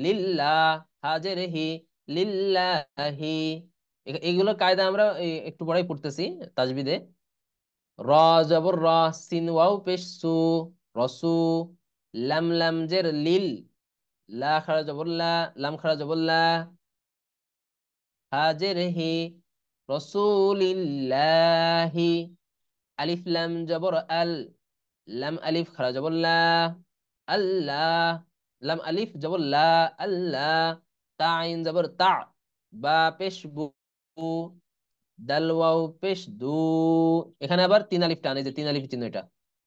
S1: লিল্লাহ, হা জের হি, লিল্লাহি। এগুলো কায়দা আমরা একটু পরেই পড়তেছি তাজবিদে। র জবর র, সিন ওয়াও পেশ সু, রসু। লাম লাম জের লিল, লা খারা জবর লা, লাম খারা জবর লা, হাজের হি, রসুলিল্লাহি। আলিফ লাম জবর আল, লাম আলিফ খারা জবর লা, আল্লাহ, লাম আলিফ জবর লা, আল্লাহ। তা আইন জবর তা, বা পেশ বু, দাল ওয়াও পেশ দু। এখানে আবার তিন আলিফ টান, এই যে তিন আলিফ চিহ্ন এটা,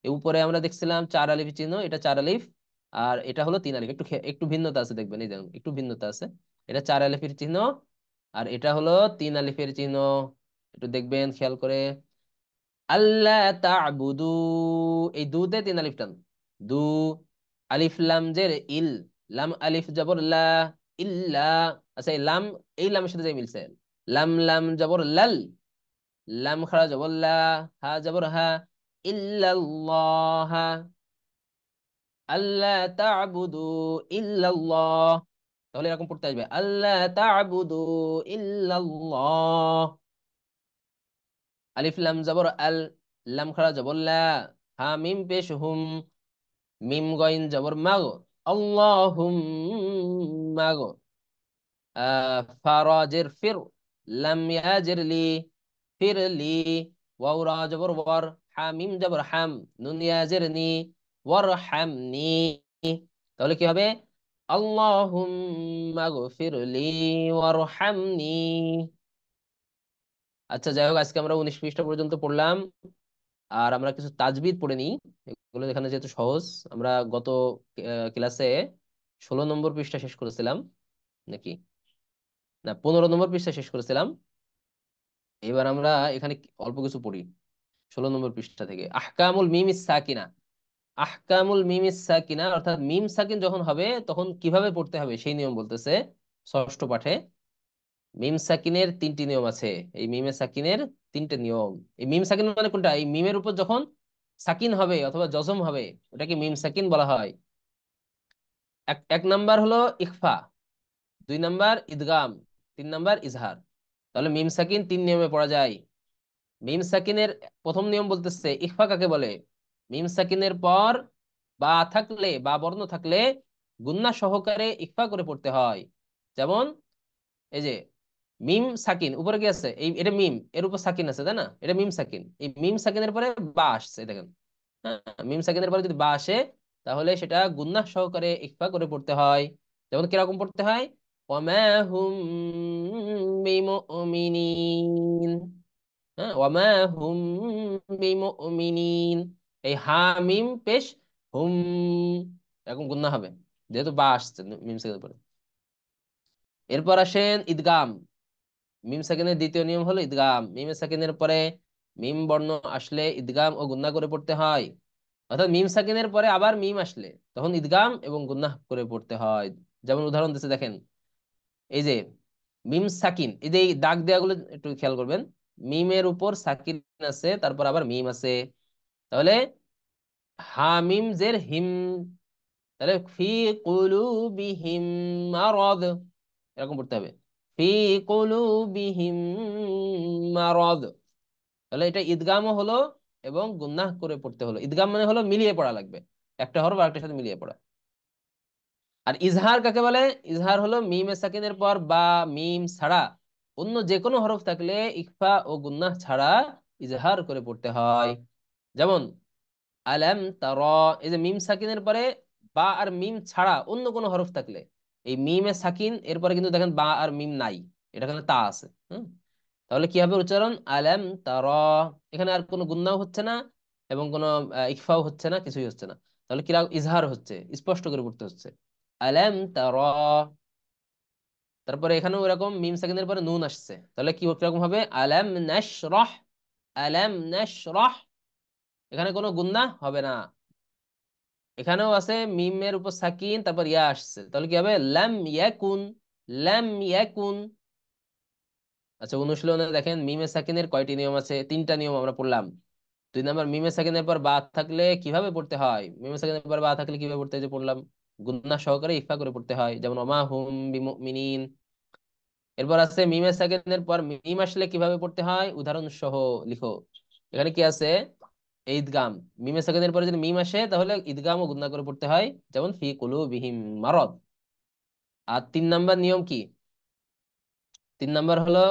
S1: এই উপরে আমরা দেখছিলাম চার আলিফ চিহ্ন, এটা চার আলিফ, আর এটা হলো তিন আলিফ, একটু একটু ভিন্নতা আছে, দেখবেন এই দেখুন একটু ভিন্নতা আছে। এটা চার আলিফের চিহ্ন, আর এটা হলো তিন আলিফের চিহ্ন, একটু দেখবেন খেয়াল করে। আল্লাহ তা'বুদু, এই দুতে তিন আলিফ টান, দু। আলিফ লাম জের ইল, লাম আলিফ জবর লা, ইল্লা। আচ্ছা, এই লাম, এই লামের সাথে যে মিলছে, লাম লাম জবর লাল, লাম খারা জবর লা, হা জবর হা, ইল্লাল্লাহ। আল্লাহ তা'বুদু ইল্লাল্লাহ, তাহলে এরকম পড়তে আসবে, আল্লাহ তা'বুদু ইল্লাল্লাহ। আলিফ লাম জবর আল, লাম খারা জবর লা, হা মিম পেশ হুম, মিম গইন জবর মাগ, আল্লাহুম মাগ। ফারাজের ফির, লাম ইয়াজের লি, ফির লি। ওয়াও রা জবর ওয়ার, হা মিম জবর হাম, নুন ইয়াজের নি, ওয়ার হামনি। তাহলে কি হবে, আল্লাহুম্মা গফিরলি ওয়ারহামনি। আচ্ছা, যাই হোক, আজকে আমরা 19 পৃষ্ঠা পর্যন্ত পড়লাম, আর আমরা কিছু তাজবিদ পড়ে নিই, এগুলো এখানে যেহেতু সহজ। আমরা গত ক্লাসে 16 নম্বর পৃষ্ঠা শেষ করেছিলাম নাকি, না 15 নম্বর পৃষ্ঠা শেষ করেছিলাম। এবার আমরা এখানে অল্প কিছু পড়ি 16 নম্বর পৃষ্ঠা থেকে। আহকামুল মিমিস সাকিনা, আহকামুল মিমিস সাকিনা, অর্থাৎ মিম সাকিন যখন হবে তখন কিভাবে পড়তে হবে সেই নিয়ম বলতেছে ষষ্ঠ পাঠে। মিম সাকিনের তিনটি নিয়ম আছে, এই মিমে সাকিনের তিনটে নিয়ম। এই মিম সাকিন মানে কোনটা, এই মিমের উপর যখন সাকিন হবে অথবা জজম হবে ওটাকে মিম সাকিন বলা হয়। এক এক নাম্বার হলো ইখফা, দুই নাম্বার ইদগাম, তিন নাম্বার ইজহার। তাহলে মিম সাকিন তিন নিয়মে পড়া যায়। মিম সাকিনের প্রথম নিয়ম বলতেছে ইখফা কাকে বলে, মিম সাকিনের পর বা থাকলে, বা বর্ণ থাকলে গুন্না সহকারে ইখফা করে পড়তে হয়। যেমন এই যে মিম সাকিন উপরে কি আছে, এই এটা মিম, এর উপর সাকিন আছে তাই না, এটা মিম সাকিন, এই মিম সাকিনের পরে বা আসছে দেখেন। হ্যাঁ, মিম সাকিনের পরে যদি বা আসে তাহলে সেটা গুন্নাহ সহকারে ইখফা করে পড়তে হয়। যেমন কিরকম পড়তে হয়, ওয়ামা হুম বিমুমিনিন। হ্যাঁ, ওয়ামা হুম বিমুমিনিন, এই হা মিম পেশ হুম, এরকম গুন্নাহ হবে যেহেতু বা আসছে মিম সাকিনের পরে। এরপর আসেন ঈদগাম। মিম সাকিনের দ্বিতীয় নিয়ম হলো ঈদগাম। মিম সাকিনের পরে মিম বর্ণ আসলে ঈদগাম ও গুন্নাহ করে পড়তে হয়। অর্থাৎ মিম সাকিনের পরে আবার মিম আসলে তখন ঈদগাম এবং গুন্নাহ করে পড়তে হয়। যেমন উদাহরণ দিচ্ছে দেখেন, এই যে মিম সাকিন, এই যে এই দাগ দেওয়াগুলো একটু খেয়াল করবেন। মিমের উপর সাকিন আছে, তারপর আবার মিম আছে। তাহলে হামিম জের হিম, তাহলে ফি কুলুবিহিম মারাদ, এরকম পড়তে হবে, ফি কুলুবিহিম মারাদ। তাহলে এটা ঈদগামও হলো এবং গুন্নাহ করে পড়তে হলো। ঈদগাম মানে হলো মিলিয়ে পড়া লাগবে, একটা হরফ আরেকটার সাথে মিলিয়ে পড়া। আর ইজহার কাকে বলে, ইজহার হলো মিমে সাকিনের পর বা মিম ছাড়া অন্য যে কোনো হরফ থাকলে ইকফা ও গুন্নাহ ছাড়া ইজহার করে পড়তে হয়। যেমন আলাম তারা, এই যে মিম সাকিনের পরে বা আর মিম ছাড়া অন্য কোনো হরফ থাকলে, এই মিমে সাকিন এরপরে কিন্তু দেখেন বা আর মিম নাই, এটা এখানে তা আছে। হুম, তাহলে কি হবে উচ্চারণ, আলাম তারা। এখানে আর কোনো গুন্নাও হচ্ছে না এবং কোনো ইকফাও হচ্ছে না, কিছুই হচ্ছে না। তাহলে কিরা ইজহার হচ্ছে, স্পষ্ট করে পড়তে হচ্ছে, আলাম তারা। তারপরে এখানেও এরকম মিম সাকিনের পরে নুন আসছে, তাহলে কি কিরকম হবে, আলাম নাশরাহ, আলাম নাশরাহ। এখানে কোনো গুন্না হবে না। এখানেও আছে মিমের উপর সাকিন, তারপর ইয়া আসছে, তাহলে কি হবে, লাম ইয়াকুন, লাম ইয়াকুন। আচ্ছা, অনুশীলনে দেখেন মিমে সাকিনের কয়টি নিয়ম আছে, তিনটা নিয়ম আমরা পড়লাম। 2 নম্বর, মিমে সাকিনের পর বা থাকলে কিভাবে পড়তে হয়, মিমে সাকিনের পর বা থাকলে কিভাবে পড়তে হয় যে পড়লাম, গুন্নাহ সহকারে ইফা করে পড়তে হয়, যেমন ওমা হুম বিমুমিনিন। এরপর আছে মিমে সাকিনের পর মিম আসলে কিভাবে পড়তে হয়, উদাহরণ সহ লিখো। এখানে কি আছে, ঈদগাম। মিমে সাকিনের পরে যদি মিম আসে তাহলে ঈদগাম ও গুন্নাহ করে পড়তে হয়, যেমন ফি কুলুবিহিম মারাদ। আর 3 নম্বর নিয়ম কি, 3 নম্বর হলো,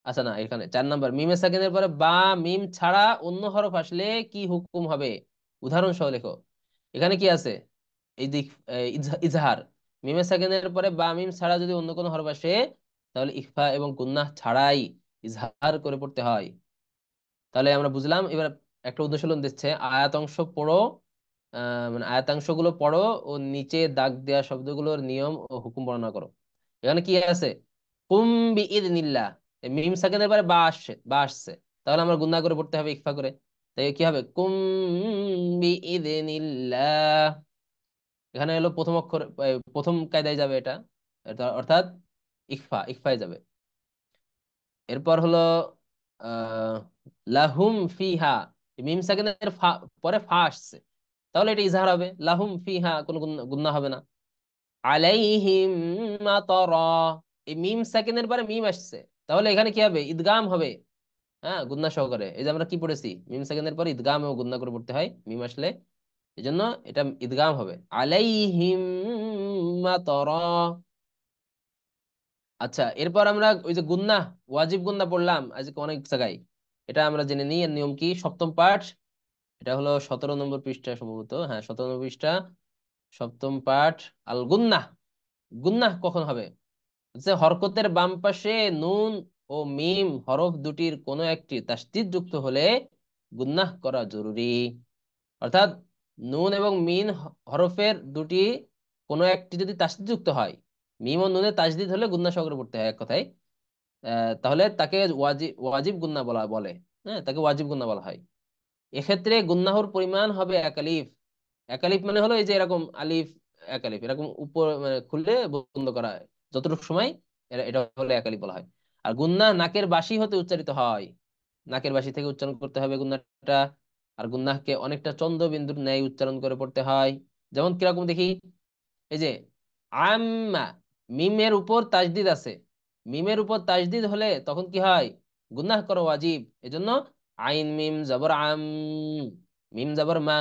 S1: আচ্ছা না, এখানে 4 নম্বর, মিমে সাকিনের পরে বা মিম ছাড়া অন্য হরফ আসলে কি হুকুম হবে, উদাহরণ সহ লেখো। এখানে কি আছে, এই দিক ইজহার। মিমে সাকিনের পরে বা মিম ছাড়া যদি অন্য কোনো হরফ আসে তাহলে ইখফা এবং গুন্নাহ ছাড়াই ইজহার করে পড়তে হয়। তাহলে আমরা বুঝলাম। এবার একটা অনুশীলন দিচ্ছে, আয়াতাংশ পড়ো, মানে আয়াতাংশগুলো পড়ো ও নিচে দাগ দেওয়া শব্দগুলোর নিয়ম ও হুকুম বর্ণনা করো। এখানে কি আছে, কুম বিইذনিল্লাহ, এই মিম সাকিনের পরে বা আসছে, তাহলে আমরা গুণা করে পড়তে হবে ইকফা করে। তাই কি হবে, কুম বিইذনিল্লাহ। এখানে হলো প্রথম অক্ষর, প্রথম কায়দায় যাবে এটা, অর্থাৎ ইকফা, ইকফায় যাবে। এরপর হলো আহ লাহুম ফিহা, মিম সাকিনের পরে ফা আসছে, তাহলে এটা ইজহার হবে, লাহুম ফিহা, কোনো গুন্না হবে না। আলাইহিম মাতারা, এই মিম সাকিনের পরে মিম আসছে, তাহলে এখানে কি হবে, ঈদগাম হবে। হ্যাঁ, গুন্না সহকারে, এই যে আমরা কি পড়েছি, মিম সাকিনের পরে ঈদগাম ও গুন্না করে পড়তে হয় মিম আসলে, এই জন্য এটা ঈদগাম হবে, আলাইহিম মাতারা। আচ্ছা, এরপর আমরা ওই যে গুন্না, ওয়াজিব গুন্না পড়লাম আজকে অনেক জায়গায়, এটা আমরা জেনে নিই এর নিয়ম কি। সপ্তম পাঠ, এটা হলো 17 নম্বর পৃষ্ঠা সম্ভবত, হ্যাঁ 17 নম্বর পৃষ্ঠা, সপ্তম পাঠ। আল গুন্না, গুন্না কখন হবে, যে হরকতের বাম পাশে নুন ও মিম হরফ দুটির কোনো একটি তাসদীদ যুক্ত হলে গুন্নাহ করা জরুরি। অর্থাৎ নুন এবং মিন হরফের দুটি কোনো একটি যদি তাসদীদ যুক্ত হয়, মিম ও নুনের তাসদীদ হলে গুন্নাহ সহকারে পড়তে হয় এক কথায়। তাহলে তাকে ওয়াজিব, ওয়াজিব গুন্না বলা বলে। হ্যাঁ, তাকে ওয়াজিব গুন্না বলা হয়। এক্ষেত্রে গুন্নাহর পরিমাণ হবে একালিফ। একালিফ মানে হলো এই যে এরকম আলিফ, একালিফ এরকম উপর মানে খুললে বন্ধ করা হয়, যতটুকু সময়, এটা হলো একালিফ বলা হয়। আর গুন্না নাকের বাসি হতে উচ্চারিত হয়, নাকের বাসি থেকে উচ্চারণ করতে হবে গুন্নাটা। আর গুন্নাহকে অনেকটা চন্দ্রবিন্দুর ন্যায় উচ্চারণ করে পড়তে হয়। যেমন কিরকম দেখি, এই যে আম্মা, মিমের উপর তাজদিদ আছে, মিমের উপর তাজদিদ হলে তখন কি হয়, গুনাহ করা ওয়াজিব। এজন্য আইন মিম জবর আম, মিম জবর মা,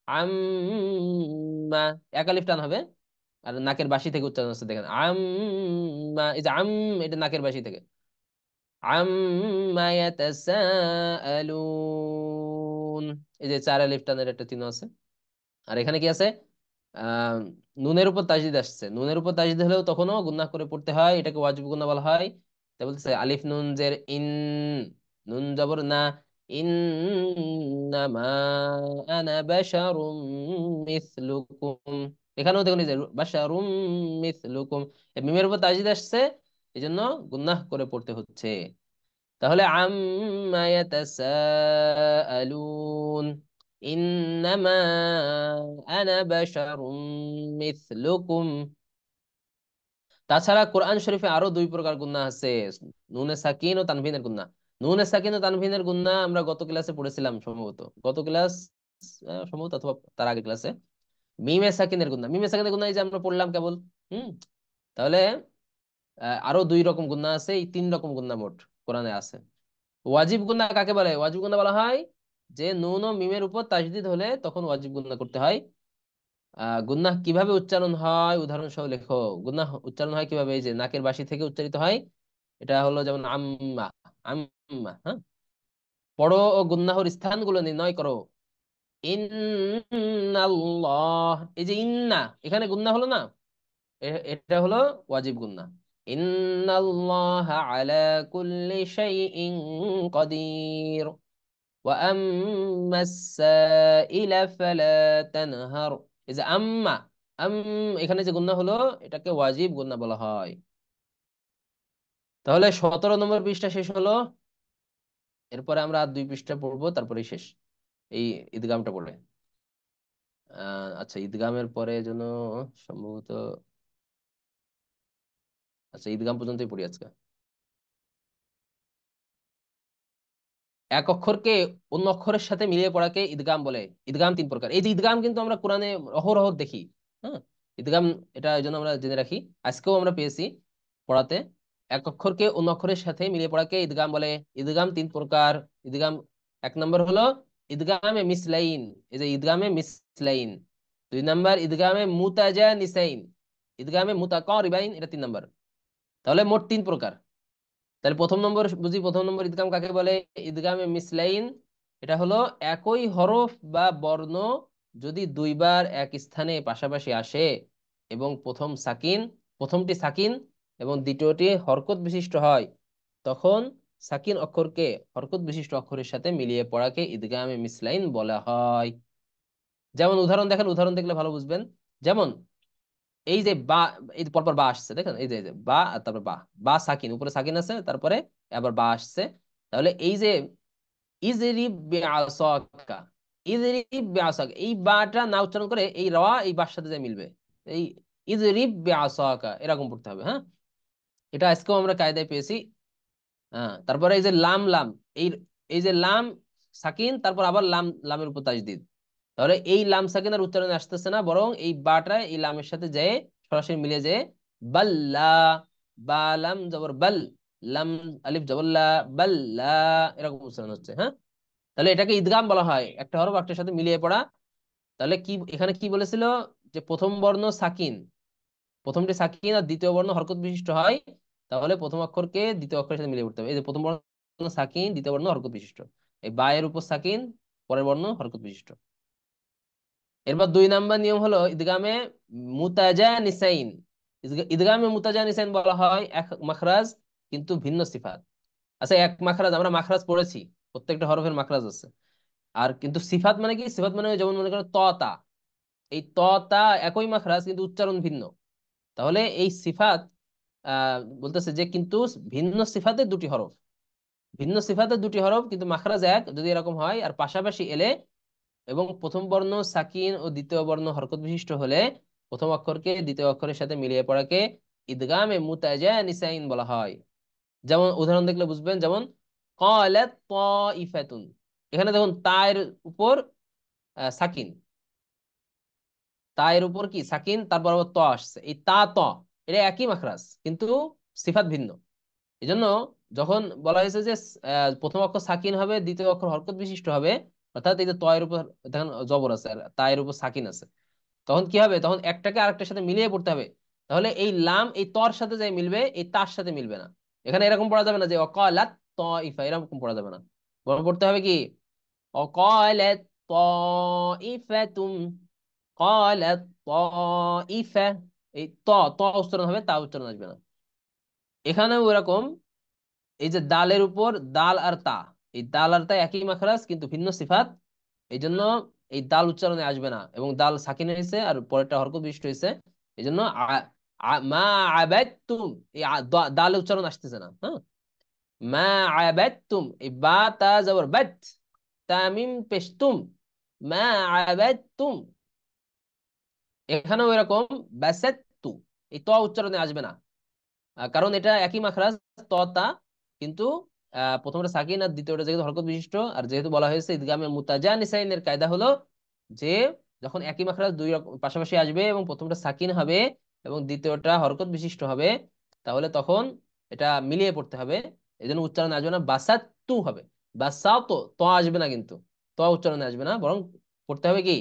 S1: আম্মা, এক আলিফ টান হবে। আর নাকের বাসি থেকে উচ্চারণ হচ্ছে, দেখেন আম্মা, এই যে আম, এটা নাকের বাসি থেকে। আম্মা ইয়াতাসাআলুন, এই যে চার আলিফ টানের একটা চিহ্ন আছে। আর এখানে কি আছে, আহ নুনের উপর তাজদিদ আসছে, নুনের উপর তাজদিদ হলেও তখনও গুনাহ করে পড়তে হয়, এটাকে ওয়াজিব গুনাহ বলা হয়। তাই বলতেছে আলিফ নুন জের ইন, নুন জবর না, ইন্নামা আনা বাশারুম মিসলুকুম। এখানেও দেখুন এই যে বাশারুম মিসলুকুম, এই মিমের উপর তাজদিদ আসছে, এই জন্য গুনাহ করে পড়তে হচ্ছে। তাহলে আম্মা ইয়াতাসাআলুন, ইন্নামা আনা বাশারুম মিথলুকুম। তাছাড়া কোরআন শরীফে আরো দুই প্রকার গুনাহ আছে, নুনে সাকিন ও তানভিনের গুনাহ। নুনে সাকিন ও তানভিনের গুনাহ আমরা গত ক্লাসে পড়েছিলাম সম্ভবত, গত ক্লাস সম্ভবত, অথবা তার আগে ক্লাসে। মিমে সাকিনের গুনাহ, মিমে সাকিনের গুনাহ এই যে আমরা পড়লাম কেবল। হুম। তাহলে আরো দুই রকম গুনাহ আছে, এই তিন রকম গুনাহ মোট কোরআনে আছে। ওয়াজিব গুনাহ কাকে বলে? ওয়াজিব গুনাহ বলা হয় যে নুন ও মিমের উপর তাজদিদ হলে তখন ওয়াজিব গুনাহ করতে হয়। গুনাহ কিভাবে উচ্চারণ হয় উদাহরণ সহ লেখো। গুনাহ উচ্চারণ হয় কিভাবে? এই যে নাকের বাসি থেকে উচ্চারিত হয়, এটা হলো যেমন আম্মা, আম্মা, হ্যাঁ। পড়ো ও গুনাহর স্থানগুলো নির্ণয় করো। ইন্নাল্লাহ, এই যে ইন্না, এখানে গুনাহ হলো না, এটা হলো ওয়াজিব গুনাহ। ইন্নাল্লাহ আলা কুল্লি শাইইন কাদির। وأما السائل فلا تنهر। এই যে আম্মা, আম, এখানে যে গুণনা হলো, এটাকে ওয়াজিব গুণনা বলা হয়। তাহলে 17 নম্বর পৃষ্ঠা শেষ হলো। এরপরে আমরা আর দুই পৃষ্ঠা পড়বো, তারপরে শেষ এই ঈদগামটা পড়ে। আচ্ছা, ঈদগামের পরে যেন সম্ভবত, আচ্ছা ঈদগাম পর্যন্তই পড়ি আজকে। এক অক্ষরকে অন্য অক্ষরের সাথে মিলিয়ে পড়াকে ঈদগাম বলে। ঈদগাম তিন প্রকার, এই যে ঈদগাম কিন্তু আমরা কোরআনে অহরহ দেখি। হ্যাঁ, ঈদগাম, এটা এই জন্য আমরা জেনে রাখি, আজকেও আমরা পেয়েছি পড়াতে। এক অক্ষরকে অন্য অক্ষরের সাথে মিলিয়ে পড়াকে ঈদগাম বলে। ঈদগাম তিন প্রকার। ঈদগাম, এক নম্বর হলো ঈদগামে মিসলাইন, এই যে ঈদগামে মিসলাইন। দুই নম্বর ঈদগামে মুতাজানিসাইন, ঈদগামে মুতাকারিবাইন, এটা তিন নম্বর। তাহলে মোট তিন প্রকার। তাহলে প্রথম নম্বর বুঝি, প্রথম নম্বর ঈদগাম কাকে বলে? ঈদগামে মিসলাইন, এটা হলো একই হরফ বা বর্ণ যদি দুইবার এক স্থানে পাশাপাশি আসে এবং প্রথমটি সাকিন এবং দ্বিতীয়টি হরকত বিশিষ্ট হয়, তখন সাকিন অক্ষরকে হরকত বিশিষ্ট অক্ষরের সাথে মিলিয়ে পড়াকে ঈদগামে মিসলাইন বলা হয়। যেমন উদাহরণ দেখেন, উদাহরণ দেখলে ভালো বুঝবেন। যেমন এই যে বা, এই যে পরপর বা আসছে, দেখেন এই যে বা আর তারপর বা, বা সাকিন, উপরে সাকিন আছে, তারপরে আবার বা আসছে। তাহলে এই যে ইজরিব বিআসাকা, ইজরিব বিআসাকা, এই বাটা না উচ্চারণ করে এই র এই বার সাথে যে মিলবে, এই ইজরিব বিআসাকা এরকম পড়তে হবে। হ্যাঁ, এটা আজকেও আমরা কায়দায় পেয়েছি। হ্যাঁ, তারপরে এই যে লাম, লাম, এই, এই যে লাম সাকিন, তারপর আবার লাম, লামের উপর তাজদিদ। তাহলে এই লাম সাকিন আর উচ্চারণে আসতেছে না, বরং এই বাটা এই লামের সাথে যায় সরাসরি মিলে যায় বাল্লা, বা লাম জবর বাল, লাম আলিফ জবল্লা, বাল্লা, এরকম উচ্চারণ হচ্ছে। হ্যাঁ, তাহলে এটাকে ঈদগাম বলা হয়, একটা হরফ একটার সাথে মিলিয়ে পড়া। তাহলে কি এখানে কি বলেছিল, যে প্রথম বর্ণ সাকিন, প্রথমটি সাকিন আর দ্বিতীয় বর্ণ হরকত বিশিষ্ট হয়, তাহলে প্রথম অক্ষরকে দ্বিতীয় অক্ষরের সাথে মিলিয়ে পড়তে হবে। এই যে প্রথম বর্ণ সাকিন, দ্বিতীয় বর্ণ হরকত বিশিষ্ট, এই বা এর উপর সাকিন, পরের বর্ণ হরকত বিশিষ্ট। এরপর দুই নাম্বার নিয়ম হলো ঈদগামে মুতাজানিসাইন। ঈদগামে মুতাজানিসাইন বলা হয় এক মাখরাজ কিন্তু ভিন্ন সিফাত। আচ্ছা, এক মাখরাজ, আমরা মাখরাজ পড়েছি, প্রত্যেকটা হরফের মাখরাজ আছে। আর কিন্তু সিফাত মানে কি? সিফাত মানে যেমন মনে করো ত তা, এই ত তা একই মাখরাজ কিন্তু উচ্চারণ ভিন্ন। তাহলে এই সিফাত বলতেছে যে কিন্তু ভিন্ন সিফাতের দুটি হরফ, ভিন্ন সিফাতের দুটি হরফ কিন্তু মাখরাজ এক, যদি এরকম হয় আর পাশাপাশি এলে এবং প্রথম বর্ণ সাকিন ও দ্বিতীয় বর্ণ হরকত বিশিষ্ট হলে প্রথম অক্ষরকে দ্বিতীয় অক্ষরের সাথে মিলিয়ে পড়াকে ইদগামে মুতাজানিসাইন বলা হয়। যেমন উদাহরণ দেখলে বুঝবেন, যেমন ক্বালাত তাইফাতুন, এখানে দেখুন তায়ের উপর সাকিন, তায়ের উপর কি সাকিন, তারপর আবার ত আসছে, এই তা ত, এটা একই মাখরাজ কিন্তু সিফাত ভিন্ন। এই জন্য যখন বলা হয়েছে যে প্রথম অক্ষর সাকিন হবে, দ্বিতীয় অক্ষর হরকত বিশিষ্ট হবে, অর্থাৎ এই যে তয়ের উপর দেখেন জবর আছে আর তায়ের উপর সাকিন আছে, তখন কি হবে, তখন একটাকে আরেকটার সাথে মিলিয়ে পড়তে হবে। তাহলে এই লাম এই তর সাথে যাই মিলবে, এই তার সাথে মিলবে না। এখানে এরকম পড়া যাবে না যে অকালাত তাইফা, এরকম পড়া যাবে না। বরং পড়তে হবে কি অকালাত তাইফাতুম, قالت طائفة। এই ত উচ্চারণ হবে, তা উচ্চারণ আসবে না। এখানেও এরকম, এই যে দালের উপর দাল আর তা, এই দাল আর তা একই মাখরাজ কিন্তু ভিন্ন সিফাত। এই জন্য এই দাল উচ্চারণে আসবে না, এবং দাল সাকিন হয়েছে আর পরেরটা হরকত বিশিষ্ট হয়েছে। এই জন্য মা আবাদতুম, এই দাল উচ্চারণ আসতেছে না। হ্যাঁ, মা আবাদতুম, এই বা তা জবর বাদ, তামিম পেশতুম, মা আবাদতুম। এখানেও এরকম বাসাত্তু, এই ত উচ্চারণে আসবে না, কারণ এটা একই মাখরাজ, ত তা, কিন্তু প্রথমটা সাকিন আর দ্বিতীয়টা যেহেতু হরকত বিশিষ্ট, আর যেহেতু বলা হয়েছে ইদগামে মুতাজানিসাইনের কায়দা হলো যে যখন একই মাখরাজ দুই রকম পাশাপাশি আসবে এবং প্রথমটা সাকিন হবে এবং দ্বিতীয়টা হরকত বিশিষ্ট হবে, তাহলে তখন এটা মিলিয়ে পড়তে হবে। এই জন্য উচ্চারণে আসবে না, বাসাত্তু হবে। বাসাও তো ত আসবে না, কিন্তু ত উচ্চারণে আসবে না, বরং পড়তে হবে কি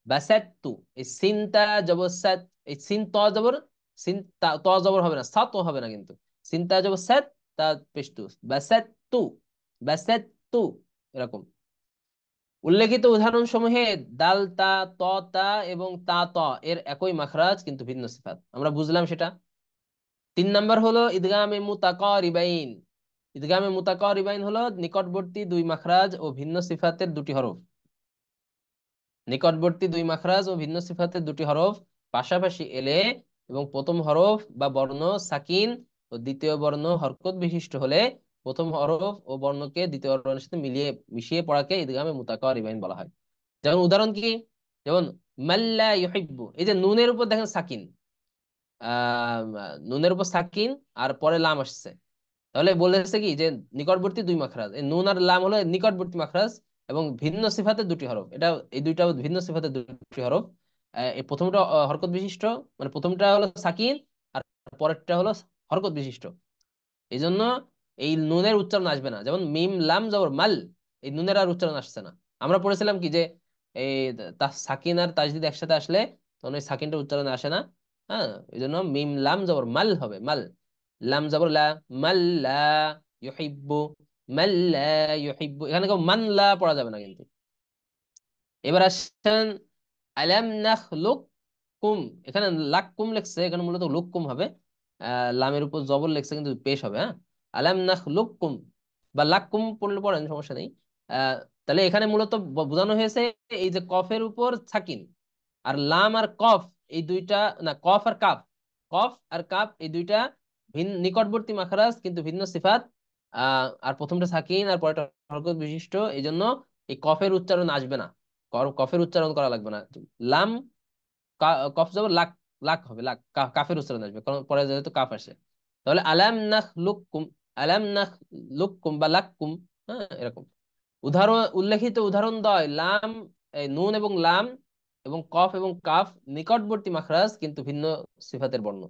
S1: বাসাত্তু। এই সিনটা জবর সাত, এই সিন ত জবর, সিন ত জবর হবে না, সা তো হবে না, কিন্তু সিনতা জবর সাত, তা পেশতু, বাসাত্তু, বাসাত্তু, এরকম। উল্লেখিত উদাহরণ সমূহে দাল তা, ত তা এবং তা ত এর একই মাখরাজ কিন্তু ভিন্ন সিফাত, আমরা বুঝলাম সেটা। 3 নাম্বার হলো ইদগামে মুতাকারিবাইন। ইদগামে মুতাকারিবাইন হলো নিকটবর্তী দুই মাখরাজ ও ভিন্ন সিফাতের দুটি হরফ। নিকটবর্তী দুই মাখরাজ ও ভিন্ন সিফাতের দুটি হরফ পাশাপাশি এলে এবং প্রথম হরফ বা বর্ণ সাকিন ও দ্বিতীয় বর্ণ হরকত বিশিষ্ট হলে প্রথম হরফ ও বর্ণকে দ্বিতীয় বর্ণের সাথে মিশিয়ে পড়াকে ইদগামে মুতাকারিবাইন বলা হয়। যেমন উদাহরণ কি, যেমন মাল্লা ইউহিব্বু, এই যে নুনের উপর দেখেন সাকিন, আহ নুনের উপর সাকিন আর পরে লাম আসছে, তাহলে বলেছে কি যে নিকটবর্তী দুই মাখরাজ, এই নুন আর লাম হলো নিকটবর্তী মাখরাজ এবং ভিন্ন সিফাতের দুটি হরফ। এটা এই দুইটা ভিন্ন সিফাতের দুটি হরফ। এই প্রথমটা হরকত বিশিষ্ট, মানে প্রথমটা হলো সাকিন আর পরেরটা হলো হরকত বিশিষ্ট। এই জন্য এই নুনের উচ্চারণ আসবে না, যেমন মিম লাম জবর মাল, এই নুনের আর উচ্চারণ আসছে না। আমরা পড়েছিলাম কি যে এই সাকিন আর তাজদিদ একসাথে আসলে তখন ওই সাকিনটা উচ্চারণ আসে না। হ্যাঁ, এই জন্য মিম লাম জবর মাল হবে, মাল, লাম জবর লা, মাল্লা ইউহিব্বু, মাল্লা ইউহিব্বু, এখানে কেউ মানলা পড়া যাবে না কিন্তু। এবার আসেন আলাম নাখলুককুম, এখানে লাক্কুম লেখছে, এখানে মূলত লুক্কুম হবে। লামের উপর জবর লেখছে কিন্তু পেশ হবে। হ্যাঁ, আলাম নাখলুককুম বা লাক্কুম পড়লে পড়েন, সমস্যা নেই। তাহলে এখানে মূলত বোঝানো হয়েছে এই যে কফের উপর সাকিন আর লাম আর কফ, এই দুইটা, না কফ আর কাফ, কফ আর কাফ এই দুইটা ভিন্ন নিকটবর্তী মাখরাজ কিন্তু ভিন্ন সিফাত। আর প্রথমটা সাকিন আর পরেরটা হরকত বিশিষ্ট, এই জন্য এই কফের উচ্চারণ আসবে না, কফের উচ্চারণ করা লাগবে না। লাম কফ যাব লাক, লাক হবে, লাক, কাফের উচ্চারণ আসবে কারণ পরে যেহেতু কাফ আসে। তাহলে আলাম নাখলুককুম, আলাম নাখলুককুম বা লাক্কুম। হ্যাঁ, এরকম উদাহরণ, উল্লেখিত উদাহরণ দয় লাম, নুন এবং লাম এবং কফ এবং কাফ নিকটবর্তী মাখরাজ কিন্তু ভিন্ন সিফাতের বর্ণ।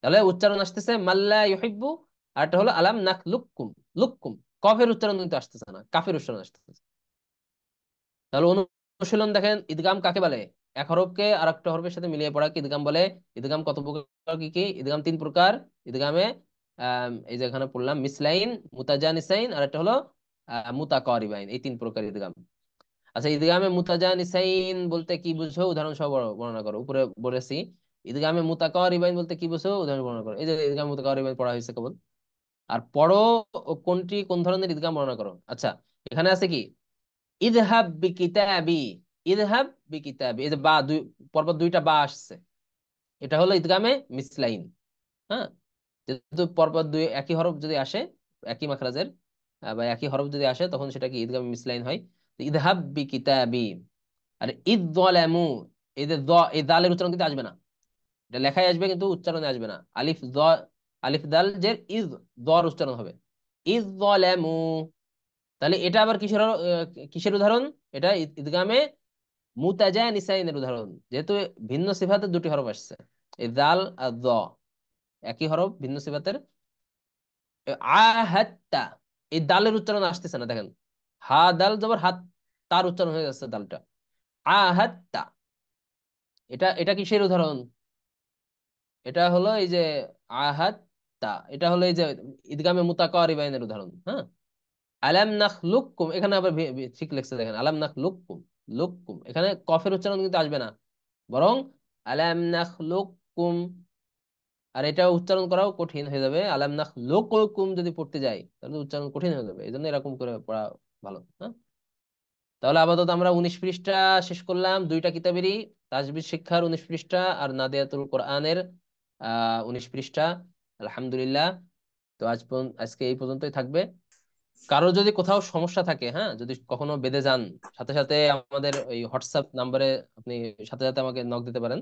S1: তাহলে উচ্চারণ আসতেছে মাল্লা ইউহিব্বু, আর একটা হলো আলাম নাখলুককুম, লুক্কুম, কফের উচ্চারণ কিন্তু আসতেছে না, কাফের উচ্চারণ আসতেছে। তাহলে অনুশীলন দেখেন, ঈদগাম কাকে বলে? এক হরফকে আর একটা হরফের সাথে মিলিয়ে পড়াকে ঈদগাম বলে। ঈদগাম কত প্রকার, কি কি? ঈদগাম 3 প্রকার। ঈদগামে এই যে এখানে পড়লাম মিসলাইন, মুতাজানিসাইন, আর একটা হলো মুতাকারিবাইন, এই 3 প্রকার ঈদগাম। আচ্ছা, ঈদগামে মুতাজানিসাইন বলতে কি বুঝো, উদাহরণ সহ বর্ণনা করো। উপরে বলেছি ঈদগামে মুতাকারিবাইন বলতে কি বুঝো, উদাহরণ বর্ণনা করো। এই যে ঈদগামে মুতাকারিবাইন পড়া হয়েছে কেবল, আর পড়ো ও কোনটি কোন ধরনের ঈদগাম বর্ণনা করো। আচ্ছা, এখানে আছে কি ইদহাব বিকিতাবি, ইদহাব বিকিতাবি, এই যে বা দুই পরপর দুইটা বা আসছে, এটা হলো ইদগামে মিসলাইন। হ্যাঁ, যেহেতু পরপর দুই একই হরফ যদি আসে, একই মাখরাজের বা একই হরফ যদি আসে তখন সেটা কি ইদগামে মিসলাইন হয়। তো ইদহাব বিকিতাবি। আর ইদ যালামু, এই যে এই দালের উচ্চারণ কিন্তু আসবে না, এটা লেখায় আসবে কিন্তু উচ্চারণে আসবে না। আলিফ আলিফ দাল যে ইজ, দর উচ্চারণ হবে, ইদ যালামু। তাহলে এটা আবার কিসের কিসের উদাহরণ? এটা ইদগামে মুতাজানিসাইনের উদাহরণ, যেহেতু ভিন্ন সিফাতের দুটি হরফ আসছে, এই দাল আর দ একই হরফ ভিন্ন সিফাতের। আহাত্তা, এই দালের উচ্চারণ আসতেছে না, দেখেন হা দাল জবর হাত, তার উচ্চারণ হয়ে যাচ্ছে দালটা, আহাত্তা। এটা এটা কিসের উদাহরণ? এটা হলো এই যে আহাদ তা, এটা হলো এই যে ইদগামে মুতাকারিবাইনের উদাহরণ। হ্যাঁ, আলাম নাখলুককুম, এখানে আবার ঠিক লিখছে দেখেন, আলাম নাখলুককুম, লুককুম, এখানে কফের উচ্চারণ কিন্তু আসবে না, বরং আলাম নাখলুককুম। আর এটা উচ্চারণ করাও কঠিন হয়ে যাবে, আলাম নাখলুকুকুম যদি পড়তে যাই তাহলে উচ্চারণ কঠিন হয়ে যাবে, এই জন্য এরকম করে পড়া ভালো। হ্যাঁ, তাহলে আপাতত আমরা 19 পৃষ্ঠা শেষ করলাম দুইটা কিতাবেরই, তাজবিদ শিক্ষার 19 পৃষ্ঠা আর নাদিয়াতুল কোরআনের 19 পৃষ্ঠা। আলহামদুলিল্লাহ। তো আজকে এই পর্যন্তই থাকবে। কারো যদি কোথাও সমস্যা থাকে, হ্যাঁ, যদি কখনো বেঁধে যান, সাথে সাথে আমাদের ওই হোয়াটসঅ্যাপ নাম্বারে আপনি সাথে সাথে আমাকে নক দিতে পারেন।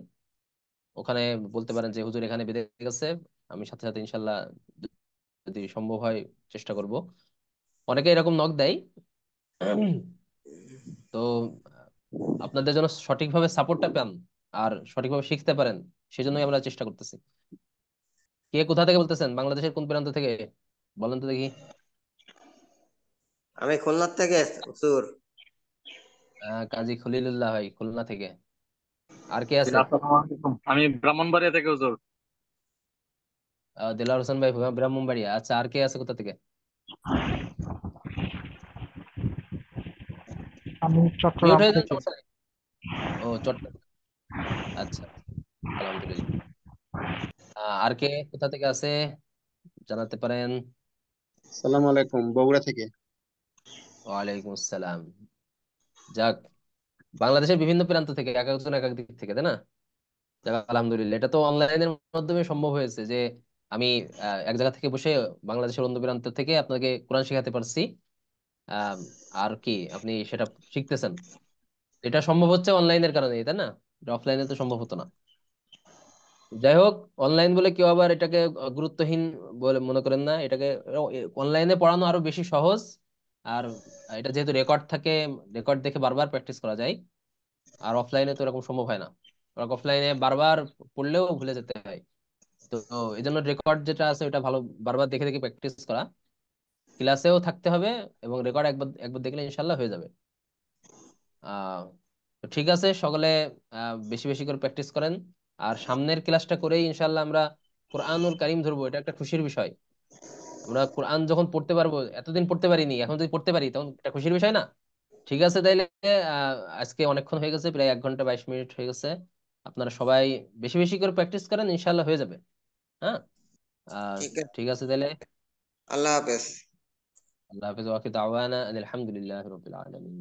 S1: ওখানে বলতে পারেন যে হুজুর এখানে বেঁধে গেছে, আমি সাথে সাথে ইনশাল্লাহ যদি সম্ভব হয় চেষ্টা করব। অনেকে এরকম নক দেয়। তো আপনাদের জন্য সঠিকভাবে সাপোর্টটা পান আর সঠিকভাবে শিখতে পারেন, সেজন্যই আমরা চেষ্টা করতেছি। কে কোথা থেকে বলতেছেন, বাংলাদেশের কোন প্রান্ত থেকে বলেন তো দেখি?
S2: আমি খুলনা থেকে হুজুর।
S1: কাজী খলিলুল্লাহ ভাই খুলনা থেকে। আর কে
S3: জি,
S1: আছে?
S3: আসসালামু আলাইকুম। আমি ব্রাহ্মণবাড়িয়া থেকে হুজুর।
S1: দেলাওয়ার হোসেন ভাই ব্রাহ্মণবাড়িয়া। আচ্ছা, আর কে আছে কোথা থেকে?
S4: আমি
S1: মিউট
S4: চট্টগ্রাম
S1: হয়ে যান,
S4: থেকে।
S1: সমস্যা নেই। ও চট্টগ্রাম। আচ্ছা, আলহামদুলিল্লাহ। আর কে কোথা থেকে আছে জানাতে পারেন?
S5: আসসালামু আলাইকুম, বগুড়া থেকে।
S1: ওয়ালাইকুম আসসালাম। যাক, বাংলাদেশের বিভিন্ন প্রান্ত থেকে এক একজন এক এক দিক থেকে, তাই না? যাক আলহামদুলিল্লাহ, এটা তো অনলাইনের মাধ্যমে সম্ভব হয়েছে যে আমি এক জায়গা থেকে বসে বাংলাদেশের অন্য প্রান্ত থেকে আপনাকে কোরআন শেখাতে পারছি। আহ, আর কি আপনি সেটা শিখতেছেন, এটা সম্ভব হচ্ছে অনলাইনের কারণে, তাই না? এটা অফলাইনে তো সম্ভব হতো না। যাই হোক, অনলাইন বলে কেউ আবার এটাকে গুরুত্বহীন বলে মনে করেন না, এটাকে অনলাইনে পড়ানো আরো বেশি সহজ। আর এটা যেহেতু রেকর্ড থাকে, রেকর্ড দেখে বারবার প্র্যাকটিস করা যায়। আর অফলাইনে তো এরকম সম্ভব হয় না, অফলাইনে বারবার পড়লেও ভুলে যেতে হয়। তো এই জন্য রেকর্ড যেটা আছে ওটা ভালো বারবার দেখে দেখে প্র্যাকটিস করা, ক্লাসেও থাকতে হবে, এবং রেকর্ড একবার একবার দেখলে ইনশাল্লাহ হয়ে যাবে। আহ তো ঠিক আছে, সকলে বেশি বেশি করে প্র্যাকটিস করেন। আর সামনের ক্লাসটা করেই ইনশাল্লাহ আমরা কোরআনুল কারীম ধরবো, এটা একটা খুশির বিষয়। আমরা কোরআন যখন পড়তে পারবো, এতদিন পড়তে পারিনি, এখন যদি পড়তে পারি তখন একটা খুশির বিষয় না? ঠিক আছে তাইলে, আজকে অনেকক্ষণ হয়ে গেছে, প্রায় 1 ঘন্টা 22 মিনিট হয়ে গেছে। আপনারা সবাই বেশি বেশি করে প্র্যাকটিস করেন, ইনশাল্লাহ হয়ে যাবে। হ্যাঁ, আহ
S2: ঠিক আছে,
S1: ঠিক আছে তাহলে।
S2: আল্লাহ হাফেজ।
S1: আল্লাহ হাফিজ, ওয়া আখির দাওয়ানা আনিল হামদুলিল্লাহি রাব্বিল আলামিন।